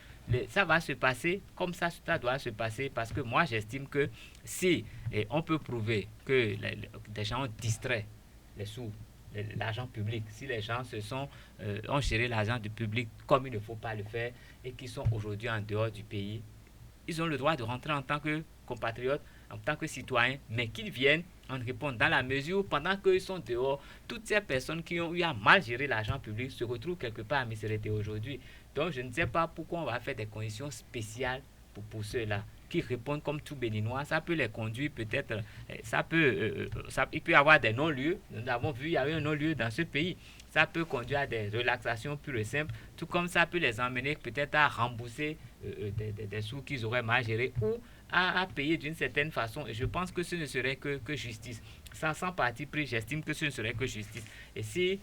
ça va se passer comme ça doit se passer parce que moi j'estime que si on peut prouver que des gens ont distrait les sous, l'argent public, si les gens ont géré l'argent du public comme il ne faut pas le faire et qui sont aujourd'hui en dehors du pays, ils ont le droit de rentrer en tant que compatriotes, en tant que citoyens, mais qu'ils viennent en répondre dans la mesure où pendant qu'ils sont dehors, toutes ces personnes qui ont eu à mal gérer l'argent public se retrouvent quelque part à Miserete aujourd'hui. Donc je ne sais pas pourquoi on va faire des conditions spéciales pour ceux-là qui répondent comme tout Béninois. Ça peut les conduire peut-être, il peut y avoir des non-lieux. Nous avons vu, il y avait un non-lieu dans ce pays. Ça peut conduire à des relaxations pures et simples, tout comme ça peut les emmener peut-être à rembourser des sous qu'ils auraient mal gérés ou à payer d'une certaine façon. Et je pense que ce ne serait que justice. Sans parti pris, j'estime que ce ne serait que justice. Et si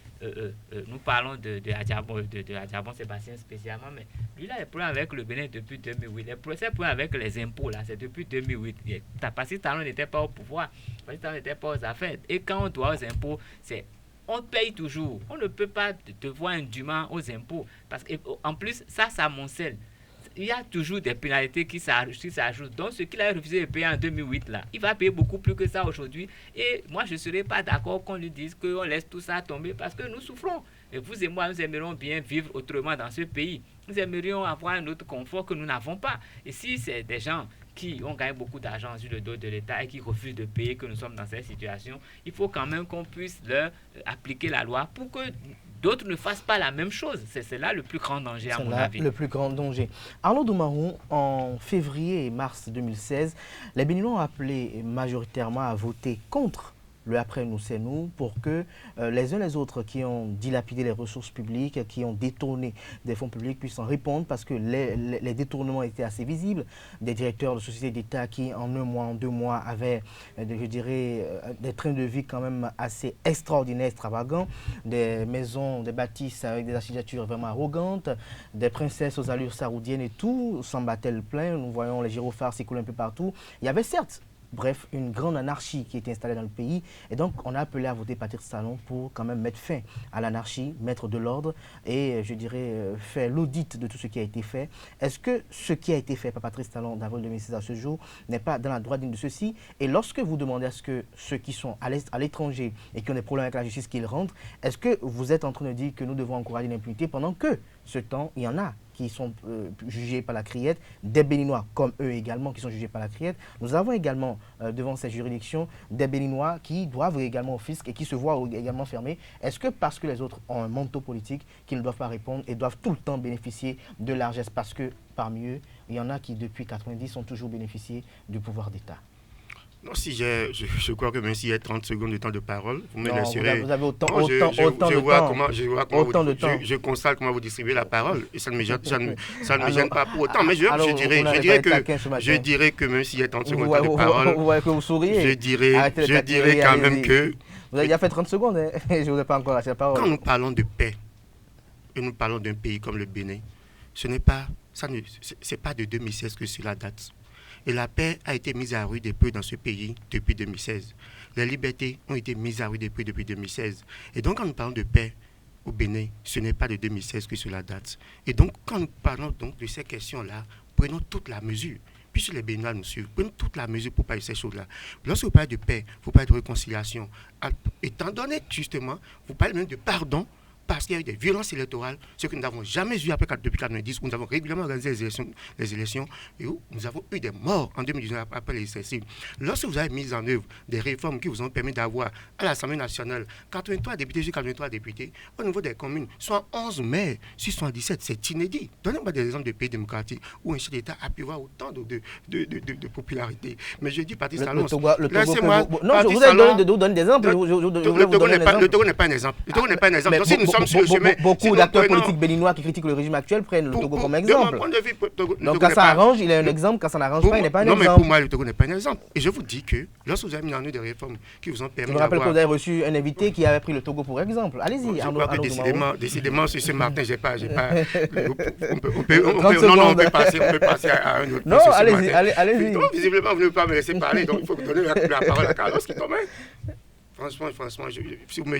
nous parlons de Adjabon Sébastien spécialement, mais lui là, il a des problèmes avec le Bénin depuis 2008. Les problèmes avec les impôts, là, c'est depuis 2008. Patrice Talon n'était pas au pouvoir, Patrice Talon n'était pas aux affaires. Et quand on doit aux impôts, on paye toujours. On ne peut pas devoir indûment aux impôts. Parce qu'en plus, ça amoncelle. Il y a toujours des pénalités qui s'ajoutent. Donc, ce qu'il a refusé de payer en 2008, là, il va payer beaucoup plus que ça aujourd'hui. Et moi, je ne serais pas d'accord qu'on lui dise qu'on laisse tout ça tomber parce que nous souffrons. Et vous et moi, nous aimerions bien vivre autrement dans ce pays. Nous aimerions avoir un autre confort que nous n'avons pas. Et si c'est des gens qui ont gagné beaucoup d'argent sur le dos de l'État et qui refusent de payer, que nous sommes dans cette situation, il faut quand même qu'on puisse leur appliquer la loi pour que d'autres ne fassent pas la même chose. C'est là le plus grand danger, à mon avis. Le plus grand danger. Arnaud Doumarou, en février et mars 2016, les Béninois ont appelé majoritairement à voter contre le après nous c'est nous, pour que les uns les autres qui ont dilapidé les ressources publiques, qui ont détourné des fonds publics puissent en répondre, parce que les détournements étaient assez visibles. Des directeurs de sociétés d'État qui en 1 mois, en 2 mois avaient, je dirais, des trains de vie quand même assez extraordinaires, extravagants, des maisons, des bâtisses avec des architectures vraiment arrogantes, des princesses aux allures saoudiennes et tout, s'en battaient le plein. Nous voyons les gyrophares s'écouler un peu partout. Il y avait certes, bref, une grande anarchie qui était installée dans le pays. Et donc, on a appelé à voter Patrice Talon pour quand même mettre fin à l'anarchie, mettre de l'ordre et, je dirais, faire l'audit de tout ce qui a été fait. Est-ce que ce qui a été fait par Patrice Talon d'avril 2016 à ce jour n'est pas dans la droite ligne de ceci? Et lorsque vous demandez à ce que ceux qui sont à l'étranger et qui ont des problèmes avec la justice qu'ils rentrent, est-ce que vous êtes en train de dire que nous devons encourager l'impunité pendant que ce temps, il y en a qui sont jugés par la criette, des Béninois comme eux également qui sont jugés par la criette. Nous avons également devant ces juridictions des Béninois qui doivent également au fisc et qui se voient également fermés. Est-ce que parce que les autres ont un manteau politique qu'ils ne doivent pas répondre et doivent tout le temps bénéficier de largesse, parce que parmi eux, il y en a qui depuis 90 ont toujours bénéficié du pouvoir d'État? Non, si je crois que même s'il y a 30 secondes de temps de parole, vous me laisserez. Vous avez autant non, de temps. Je constate comment vous distribuez la parole et ça ne me gêne pas pour autant. Mais je dirais que même s'il y a 30 secondes de temps de parole, vous voyez que vous souriez. Je dirais quand même que... Vous avez déjà fait 30 secondes, hein, je ne vous ai pas encore lâché la parole. Quand nous parlons de paix et nous parlons d'un pays comme le Bénin, c'est pas de 2016 que cela date. Et la paix a été mise à rude épreuve dans ce pays depuis 2016. Les libertés ont été mises à rude épreuve depuis 2016. Et donc, quand nous parlons de paix au Bénin, ce n'est pas de 2016 que cela date. Et donc, quand nous parlons donc de ces questions-là, prenons toute la mesure. Puisque les Béninois nous suivent, prenons toute la mesure pour parler de ces choses-là. Lorsque vous parlez de paix, vous parlez de réconciliation. Étant donné, justement, vous parlez même de pardon, parce qu'il y a eu des violences électorales, ce que nous n'avons jamais vu depuis 1990, où nous avons régulièrement organisé les élections et où nous avons eu des morts en 2019 après les législatives. Lorsque vous avez mis en œuvre des réformes qui vous ont permis d'avoir à l'Assemblée nationale 83 députés sur 83 députés, au niveau des communes, soit 11 maires sur 77, c'est inédit. Donnez-moi des exemples de pays démocratiques où un chef d'État a pu avoir autant de popularité. Mais je dis Patrice Talon. Laissez-moi. Non, je vous ai donné des exemples. Le Togo n'est pas un exemple. Le Togo n'est pas un exemple. Donc, si nous sommes sur le chemin. Beaucoup d'acteurs politiques béninois qui critiquent le régime actuel prennent le Togo comme exemple. Donc quand ça arrange, il est un exemple. Quand ça n'arrange pas, il n'est pas un exemple. Non, mais pour moi, le Togo n'est pas un exemple. Et je vous dis que lorsque vous avez mis en œuvre des réformes qui vous ont permis d'avoir... Je me rappelle que vous avez reçu un invité qui avait pris le Togo pour exemple. Allez-y. Je crois que décidément, sur ce matin, j'ai pas... On peut passer à un autre. Non, allez-y. Visiblement, vous ne pouvez pas me laisser parler. Donc il faut donner la parole à Carlos qui tombe. Franchement, si vous me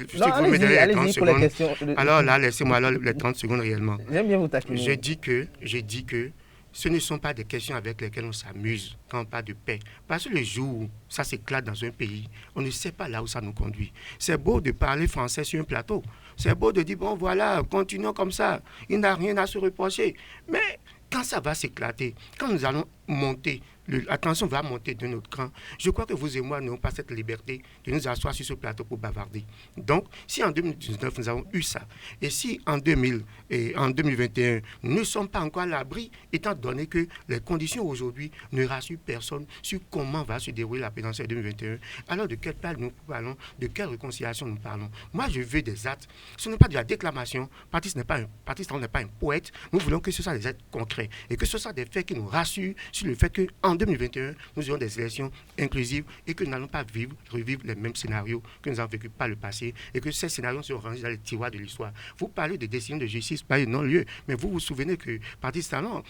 donnez les 30 secondes, alors là, laissez-moi les 30 secondes réellement. J'aime bien vous taquiner. Je dis que ce ne sont pas des questions avec lesquelles on s'amuse quand on parle de paix. Parce que le jour où ça s'éclate dans un pays, on ne sait pas là où ça nous conduit. C'est beau de parler français sur un plateau. C'est beau de dire, bon voilà, continuons comme ça. Il n'a rien à se reprocher. Mais quand ça va s'éclater, quand nous allons monter, l'attention va monter de notre cran, je crois que vous et moi n'avons pas cette liberté de nous asseoir sur ce plateau pour bavarder. Donc, si en 2019, nous avons eu ça, et si en 2021, nous ne sommes pas encore à l'abri, étant donné que les conditions aujourd'hui ne rassurent personne sur comment va se dérouler la présidentielle 2021, alors de quelle part nous parlons, de quelle réconciliation nous parlons? Moi, je veux des actes. Ce n'est pas de la déclamation. Patrice n'est pas un poète. Nous voulons que ce soit des actes concrets et que ce soit des faits qui nous rassurent sur le fait qu'en 2021, nous aurons des élections inclusives et que nous n'allons pas revivre les mêmes scénarios que nous avons vécu par le passé et que ces scénarios seront rangés dans les tiroirs de l'histoire. Vous parlez de décisions de justice, pas de non-lieu, mais vous vous souvenez que Patrice Talon,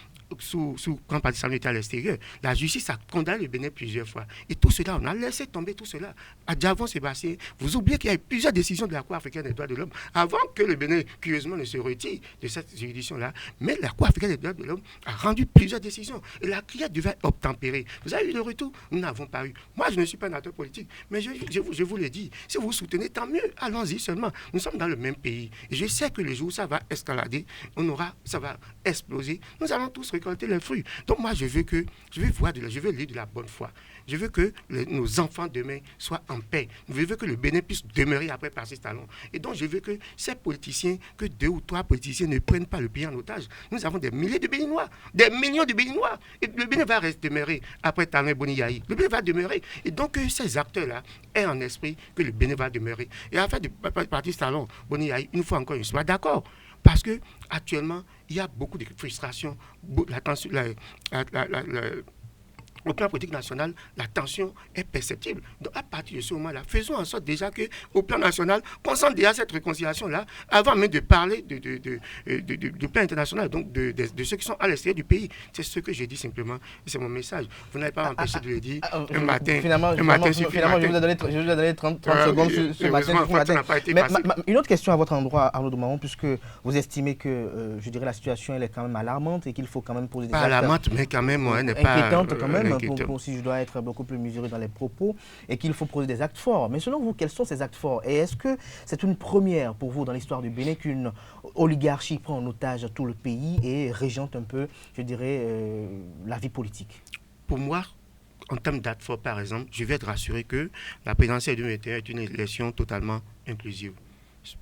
quand Patrice Talon était à l'extérieur, la justice a condamné le Bénin plusieurs fois. Et tout cela, on a laissé tomber tout cela. À Diavon-Sébastien, vous oubliez qu'il y a eu plusieurs décisions de la Cour africaine des droits de l'homme avant que le Bénin, curieusement, ne se retire de cette juridiction-là. Mais la Cour africaine des droits de l'homme a rendu plusieurs décisions. Et la criette devait obtempérer. Vous avez eu le retour? Nous n'avons pas eu. Moi, je ne suis pas un acteur politique, mais je vous le dis. Si vous soutenez, tant mieux. Allons-y seulement. Nous sommes dans le même pays. Et je sais que le jour où ça va escalader, ça va exploser. Nous allons tous récolter les fruits. Donc moi, je veux lire de la bonne foi. Je veux que nos enfants demain soient en paix. Je veux que le Bénin puisse demeurer après Patrice Talon. Et donc, je veux que ces politiciens, que 2 ou 3 politiciens ne prennent pas le pays en otage. Nous avons des milliers de Béninois, des millions de Béninois. Et le Bénin va demeurer après Talon et Boni-Yahi. Le Bénin va demeurer. Et donc, ces acteurs-là aient en esprit que le Bénin va demeurer. Et à la fin de Patrice Talon, Boni-Yahi, une fois encore, ils soient d'accord. Parce que actuellement, il y a beaucoup de frustrations. Au plan politique national, la tension est perceptible. Donc, à partir de ce moment-là, faisons en sorte déjà qu'au plan national, qu'on sente déjà cette réconciliation-là, avant même de parler du plan international, donc de ceux qui sont à l'extérieur du pays. C'est ce que j'ai dit simplement, c'est mon message. Vous n'avez pas empêché de le dire un matin. Finalement, je vous ai donné 30 secondes ce matin. Mais une autre question à votre endroit, Arnaud Doumaron, puisque vous estimez que, je dirais, la situation elle est quand même alarmante et qu'il faut quand même poser des actes. Pas alarmante, mais quand même, elle n'est pas inquiétante quand même. Si je dois être beaucoup plus mesuré dans les propos et qu'il faut poser des actes forts. Mais selon vous, quels sont ces actes forts? Et est-ce que c'est une première pour vous dans l'histoire du Bénin qu'une oligarchie prend en otage tout le pays et régente un peu, je dirais, la vie politique? Pour moi, en termes d'actes forts, par exemple, je vais être rassuré que la présidentielle 2021 est une élection totalement inclusive.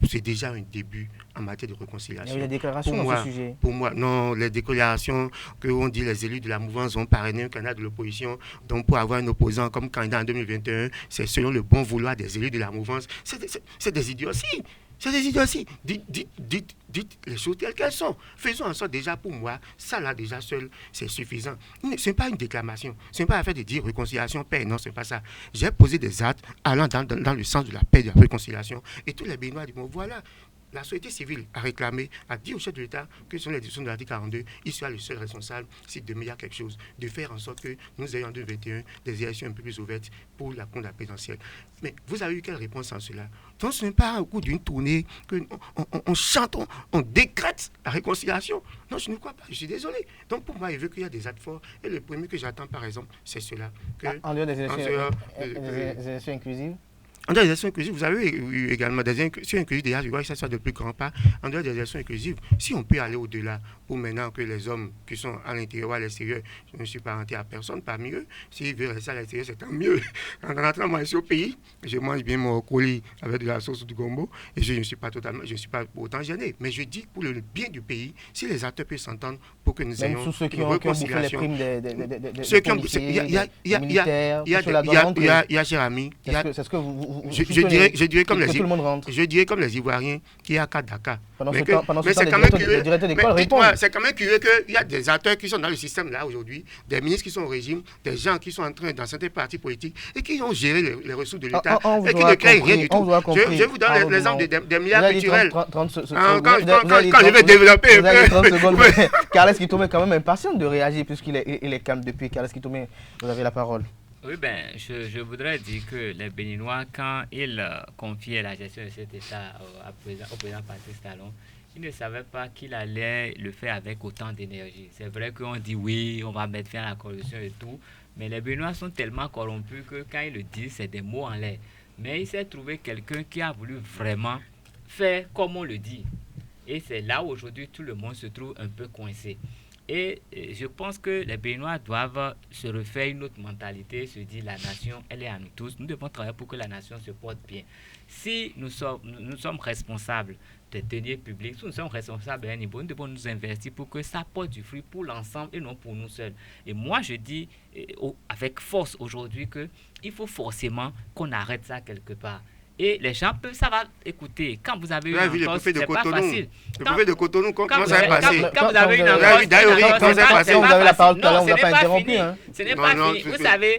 C'est déjà un début en matière de réconciliation. Il y a eu des déclarations dans ce sujet. Pour moi, non, les déclarations qu'on dit les élus de la mouvance ont parrainé un candidat de l'opposition, donc pour avoir un opposant comme candidat en 2021, c'est selon le bon vouloir des élus de la mouvance. C'est des idioties. C'est des idioties. Dites les choses telles qu'elles sont. Faisons en sorte déjà pour moi, ça là déjà seul, c'est suffisant. Ce n'est pas une déclamation. Ce n'est pas affaire de dire réconciliation, paix. Non, ce n'est pas ça. J'ai posé des actes allant dans le sens de la paix, de la réconciliation. Et tous les Béninois disent, bon voilà, la société civile a réclamé, a dit au chef de l'État que sur les décisions de l'article 42, il soit le seul responsable, si demain il y a quelque chose, de faire en sorte que nous ayons en 2021 des élections un peu plus ouvertes pour la Cour présidentielle. Mais vous avez eu quelle réponse en cela? Donc ce n'est pas au cours d'une tournée qu'on chante, on décrète la réconciliation. Non, je ne crois pas, je suis désolé. Donc pour moi, il veut qu'il y ait des actes forts. Et le premier que j'attends, par exemple, c'est cela. En dehors des élections inclusives? En dehors des élections inclusives, vous avez eu également des élections inclusives, déjà, je vois que ça soit de plus grand pas. En dehors des élections inclusives, si on peut aller au-delà, pour maintenant que les hommes qui sont à l'intérieur ou à l'extérieur, je ne suis parenté à personne parmi eux, s'ils veulent rester à l'extérieur, c'est tant mieux. En rentrant moi ici au pays, je mange bien mon colis avec de la sauce du gombo, et je ne suis pas autant gêné. Mais je dis pour le bien du pays, si les acteurs peuvent s'entendre pour que nous ayons une réconciliation. Ceux qui ont bouffé les primes des militaires, il y a, cher ami, c'est ce que vous je dirais comme les Ivoiriens qui a qu'à Dakar. Mais c'est quand même curieux. C'est quand même curieux qu'il y a des acteurs qui sont dans le système là aujourd'hui, des ministres qui sont au régime, des gens qui sont en train dans certains partis politiques et qui ont géré les ressources de l'État et qui ne créent rien du tout. Je vous donne l'exemple des milliards culturels. Quand je vais développer un peu. Carles Kitome est quand même impatient de réagir puisqu'il est calme depuis. Carles Kitome, vous avez la parole. Oui, je voudrais dire que les Béninois, quand ils confiaient la gestion de cet État au président Patrice Talon, ils ne savaient pas qu'il allait le faire avec autant d'énergie. C'est vrai qu'on dit oui, on va mettre fin à la corruption et tout, mais les Béninois sont tellement corrompus que quand ils le disent, c'est des mots en l'air. Mais il s'est trouvé quelqu'un qui a voulu vraiment faire comme on le dit. Et c'est là où aujourd'hui tout le monde se trouve un peu coincé. Et je pense que les Béninois doivent se refaire une autre mentalité, se dire la nation, elle est à nous tous. Nous devons travailler pour que la nation se porte bien. Si nous sommes responsables des deniers publics, si nous sommes responsables à un niveau, nous devons nous investir pour que ça porte du fruit pour l'ensemble et non pour nous seuls. Et moi, je dis avec force aujourd'hui qu'il faut forcément qu'on arrête ça quelque part. Et les gens peuvent, ça va écouter. Quand vous avez une entorse, c'est pas facile. Le préfet de Cotonou, comment ça va passer? Quand vous avez une entorse, comment ça va passer? Vous avez la parole tout à l'heure, on ne vous a pas interrompu. Ce n'est pas fini. Vous savez,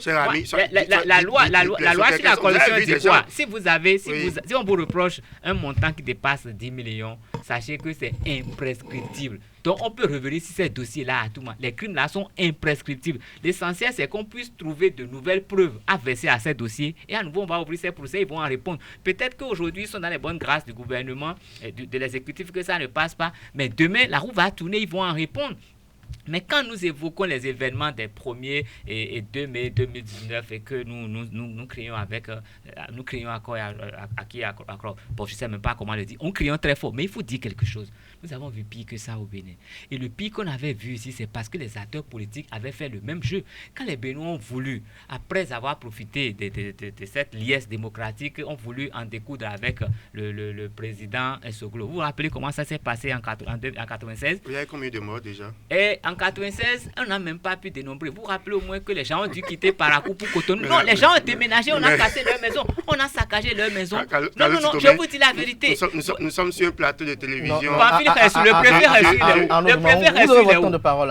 la loi sur la corruption dit quoi? Si on vous reproche un montant qui dépasse 10 millions, sachez que c'est imprescriptible. Donc, on peut revenir sur ces dossiers-là à tout moment. Les crimes-là sont imprescriptibles. L'essentiel, c'est qu'on puisse trouver de nouvelles preuves à verser à ces dossiers. Et à nouveau, on va ouvrir ces procès, ils vont en répondre. Peut-être qu'aujourd'hui, ils sont dans les bonnes grâces du gouvernement, de l'exécutif, que ça ne passe pas. Mais demain, la roue va tourner, ils vont en répondre. Mais quand nous évoquons les événements des 1er et 2 mai 2019 et que nous crions nous crions à qui bon, je ne sais même pas comment le dire, on crions très fort, mais il faut dire quelque chose. Nous avons vu pire que ça au Bénin. Et le pire qu'on avait vu ici, c'est parce que les acteurs politiques avaient fait le même jeu. Quand les Béninois ont voulu, après avoir profité de cette liesse démocratique, ont voulu en découdre avec le président Soglo. Vous vous rappelez comment ça s'est passé en 1996? Il y a combien de morts déjà? Et en 1996, on n'a même pas pu dénombrer. Vous vous rappelez au moins que les gens ont dû quitter Parakou pour Cotonou. Non, les gens ont déménagé, on a cassé leur maison, on a saccagé leur maison. Non, je vous dis la vérité. Nous sommes sur un plateau de télévision.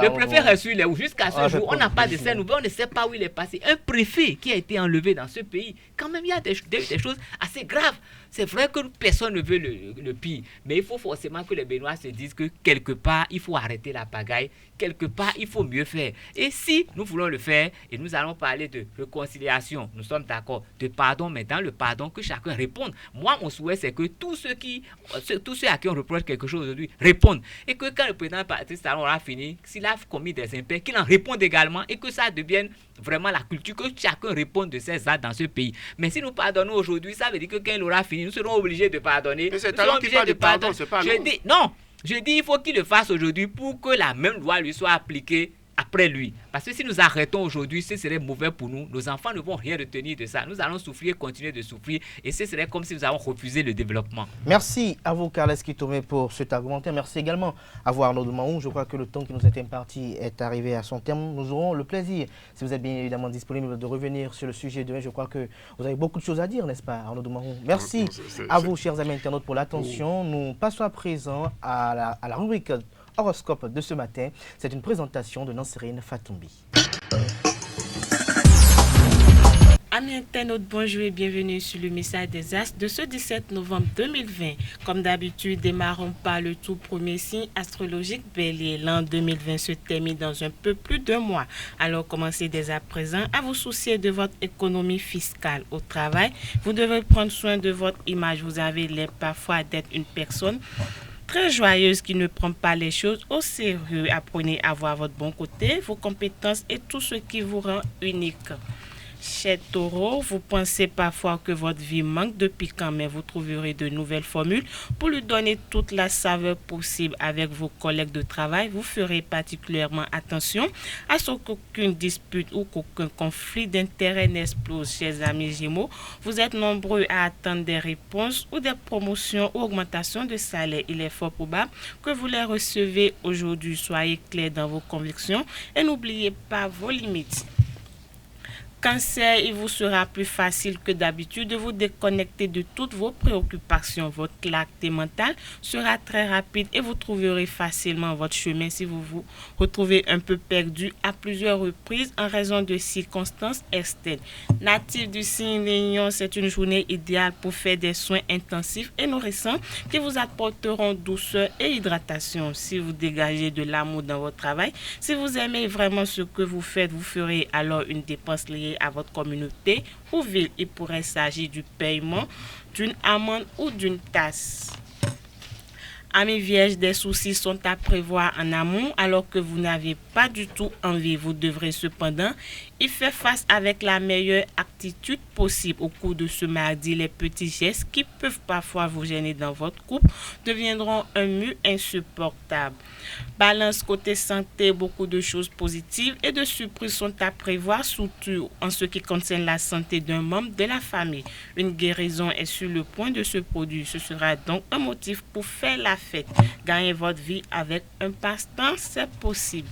Le préfet reçu les où jusqu'à ce jour, on n'a pas de scène nouvelle, on ne sait pas où il est passé. Un préfet qui a été enlevé dans ce pays, quand même, il y a des choses assez graves. C'est vrai que personne ne veut le pire, mais il faut forcément que les Béninois se disent que quelque part, il faut arrêter la pagaille, quelque part, il faut mieux faire. Et si nous voulons le faire, et nous allons parler de réconciliation, nous sommes d'accord, de pardon, mais dans le pardon, que chacun réponde. Moi, mon souhait, c'est que tous ceux à qui on reproche quelque chose aujourd'hui répondent. Et que quand le président Patrice Talon aura fini, s'il a commis des impairs, qu'il en réponde également et que ça devienne vraiment la culture, que chacun réponde de ses actes dans ce pays. Mais si nous pardonnons aujourd'hui, ça veut dire que quand il aura fini, nous serons obligés de pardonner. Mais c'est Talon qui parle de pardon, c'est pas nous. Je dis il faut qu'il le fasse aujourd'hui pour que la même loi lui soit appliquée après lui. Parce que si nous arrêtons aujourd'hui, ce serait mauvais pour nous. Nos enfants ne vont rien retenir de ça. Nous allons souffrir, continuer de souffrir. Et ce serait comme si nous avons refusé le développement. Merci à vous, Carles Kitome, pour cet argumentaire. Merci également à vous, Arnaud Mahou. Je crois que le temps qui nous est imparti est arrivé à son terme. Nous aurons le plaisir, si vous êtes bien évidemment disponible, de revenir sur le sujet demain. Je crois que vous avez beaucoup de choses à dire, n'est-ce pas, Arnaud Mahou? Merci à vous, chers amis internautes, pour l'attention. Nous passons à présent à la rubrique horoscope de ce matin. C'est une présentation de Nansérine Fatoumbi. Amis internautes, bonjour et bienvenue sur le message des astres de ce 17 novembre 2020. Comme d'habitude, démarrons par le tout premier signe astrologique Bélier. L'an 2020 se termine dans un peu plus d'un mois. Alors commencez dès à présent à vous soucier de votre économie fiscale. Au travail, vous devez prendre soin de votre image. Vous avez l'air parfois d'être une personne très joyeuse qui ne prend pas les choses au sérieux. Apprenez à voir votre bon côté, vos compétences et tout ce qui vous rend unique. Cher Taureau, vous pensez parfois que votre vie manque de piquant, mais vous trouverez de nouvelles formules pour lui donner toute la saveur possible. Avec vos collègues de travail, vous ferez particulièrement attention à ce qu'aucune dispute ou qu'aucun conflit d'intérêts n'explose. Chers amis Gémeaux, vous êtes nombreux à attendre des réponses ou des promotions ou augmentations de salaire. Il est fort probable que vous les recevez aujourd'hui. Soyez clairs dans vos convictions et n'oubliez pas vos limites. Cancer, il vous sera plus facile que d'habitude de vous déconnecter de toutes vos préoccupations. Votre clarté mentale sera très rapide et vous trouverez facilement votre chemin si vous vous retrouvez un peu perdu à plusieurs reprises en raison de circonstances externes. Natif du signe Lion, c'est une journée idéale pour faire des soins intensifs et nourrissants qui vous apporteront douceur et hydratation. Si vous dégagez de l'amour dans votre travail, si vous aimez vraiment ce que vous faites, vous ferez alors une dépense liée à votre communauté ou ville. Il pourrait s'agir du paiement d'une amende ou d'une taxe. Amis vierges, des soucis sont à prévoir en amont alors que vous n'avez pas du tout envie. Vous devrez cependant y faire face avec la meilleure attitude possible. Au cours de ce mardi, les petits gestes qui peuvent parfois vous gêner dans votre couple deviendront un mur insupportable. Balance, côté santé, beaucoup de choses positives et de surprises sont à prévoir, surtout en ce qui concerne la santé d'un membre de la famille. Une guérison est sur le point de se produire. Ce sera donc un motif pour faire la fête. Gagner votre vie avec un passe-temps, c'est possible.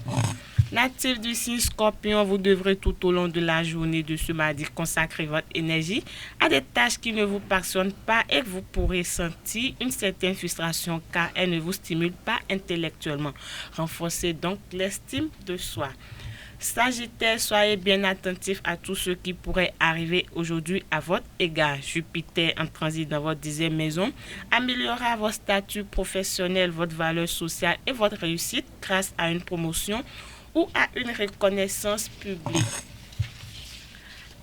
Natif du signe Scorpion, vous devrez tout au long de la journée de ce mardi consacrer votre énergie à des tâches qui ne vous passionnent pas et que vous pourrez sentir une certaine frustration car elles ne vous stimulent pas intellectuellement. Renforcez donc l'estime de soi. Sagittaire, soyez bien attentif à tout ce qui pourrait arriver aujourd'hui à votre égard. Jupiter en transit dans votre 10e maison améliorera votre statut professionnel, votre valeur sociale et votre réussite grâce à une promotion ou à une reconnaissance publique.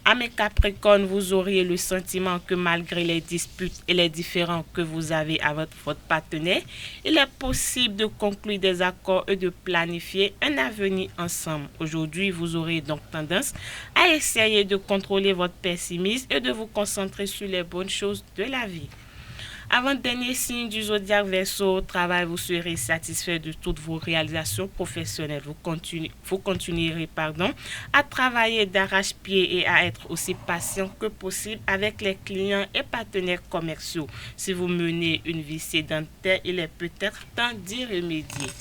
Amis Capricorne, vous auriez le sentiment que malgré les disputes et les différends que vous avez avec votre partenaire, il est possible de conclure des accords et de planifier un avenir ensemble. Aujourd'hui, vous aurez donc tendance à essayer de contrôler votre pessimisme et de vous concentrer sur les bonnes choses de la vie. Avant-dernier signe du zodiaque Verseau, au travail, vous serez satisfait de toutes vos réalisations professionnelles. Vous continuerez à travailler d'arrache-pied et à être aussi patient que possible avec les clients et partenaires commerciaux. Si vous menez une vie sédentaire, il est peut-être temps d'y remédier.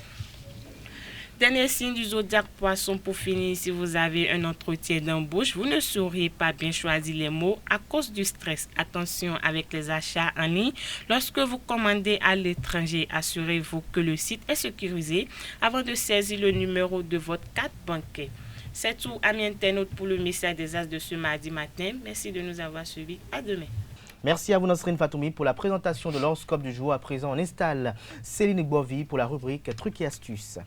Dernier signe du zodiaque Poisson, pour finir, si vous avez un entretien d'embauche, vous ne sauriez pas bien choisir les mots à cause du stress. Attention avec les achats en ligne. Lorsque vous commandez à l'étranger, assurez-vous que le site est sécurisé avant de saisir le numéro de votre carte bancaire. C'est tout, amis internautes, pour le message des As de ce mardi matin. Merci de nous avoir suivis. À demain. Merci à vous, Nasrine Fatoumi, pour la présentation de l'horoscope du jour. À présent, on installe Céline Bovi pour la rubrique Trucs et astuces.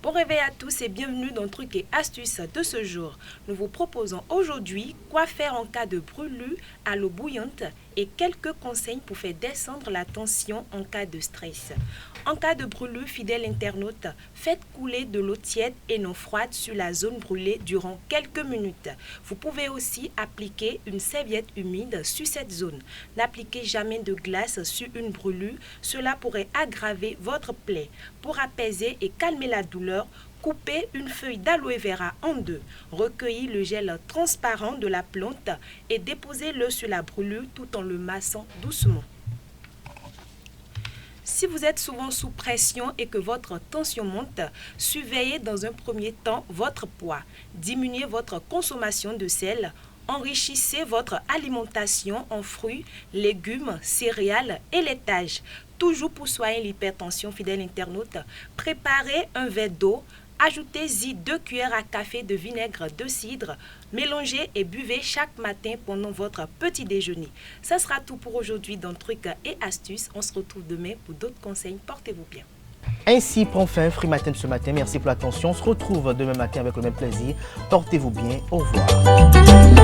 Bon réveil à tous et bienvenue dans Trucs et astuces de ce jour. Nous vous proposons aujourd'hui quoi faire en cas de brûlure à l'eau bouillante et quelques conseils pour faire descendre la tension en cas de stress. En cas de brûlure, fidèles internautes, faites couler de l'eau tiède et non froide sur la zone brûlée durant quelques minutes. Vous pouvez aussi appliquer une serviette humide sur cette zone. N'appliquez jamais de glace sur une brûlure, cela pourrait aggraver votre plaie. Pour apaiser et calmer la douleur, coupez une feuille d'aloe vera en deux. Recueillez le gel transparent de la plante et déposez-le sur la brûlure tout en le massant doucement. Si vous êtes souvent sous pression et que votre tension monte, surveillez dans un premier temps votre poids. Diminuez votre consommation de sel. Enrichissez votre alimentation en fruits, légumes, céréales et laitages. Toujours pour soigner l'hypertension, fidèle internaute, préparez un verre d'eau. Ajoutez-y 2 cuillères à café de vinaigre de cidre. Mélangez et buvez chaque matin pendant votre petit déjeuner. Ça sera tout pour aujourd'hui dans Trucs et astuces. On se retrouve demain pour d'autres conseils. Portez-vous bien. Ainsi prend fin Free Matin de ce matin. Merci pour l'attention. On se retrouve demain matin avec le même plaisir. Portez-vous bien. Au revoir.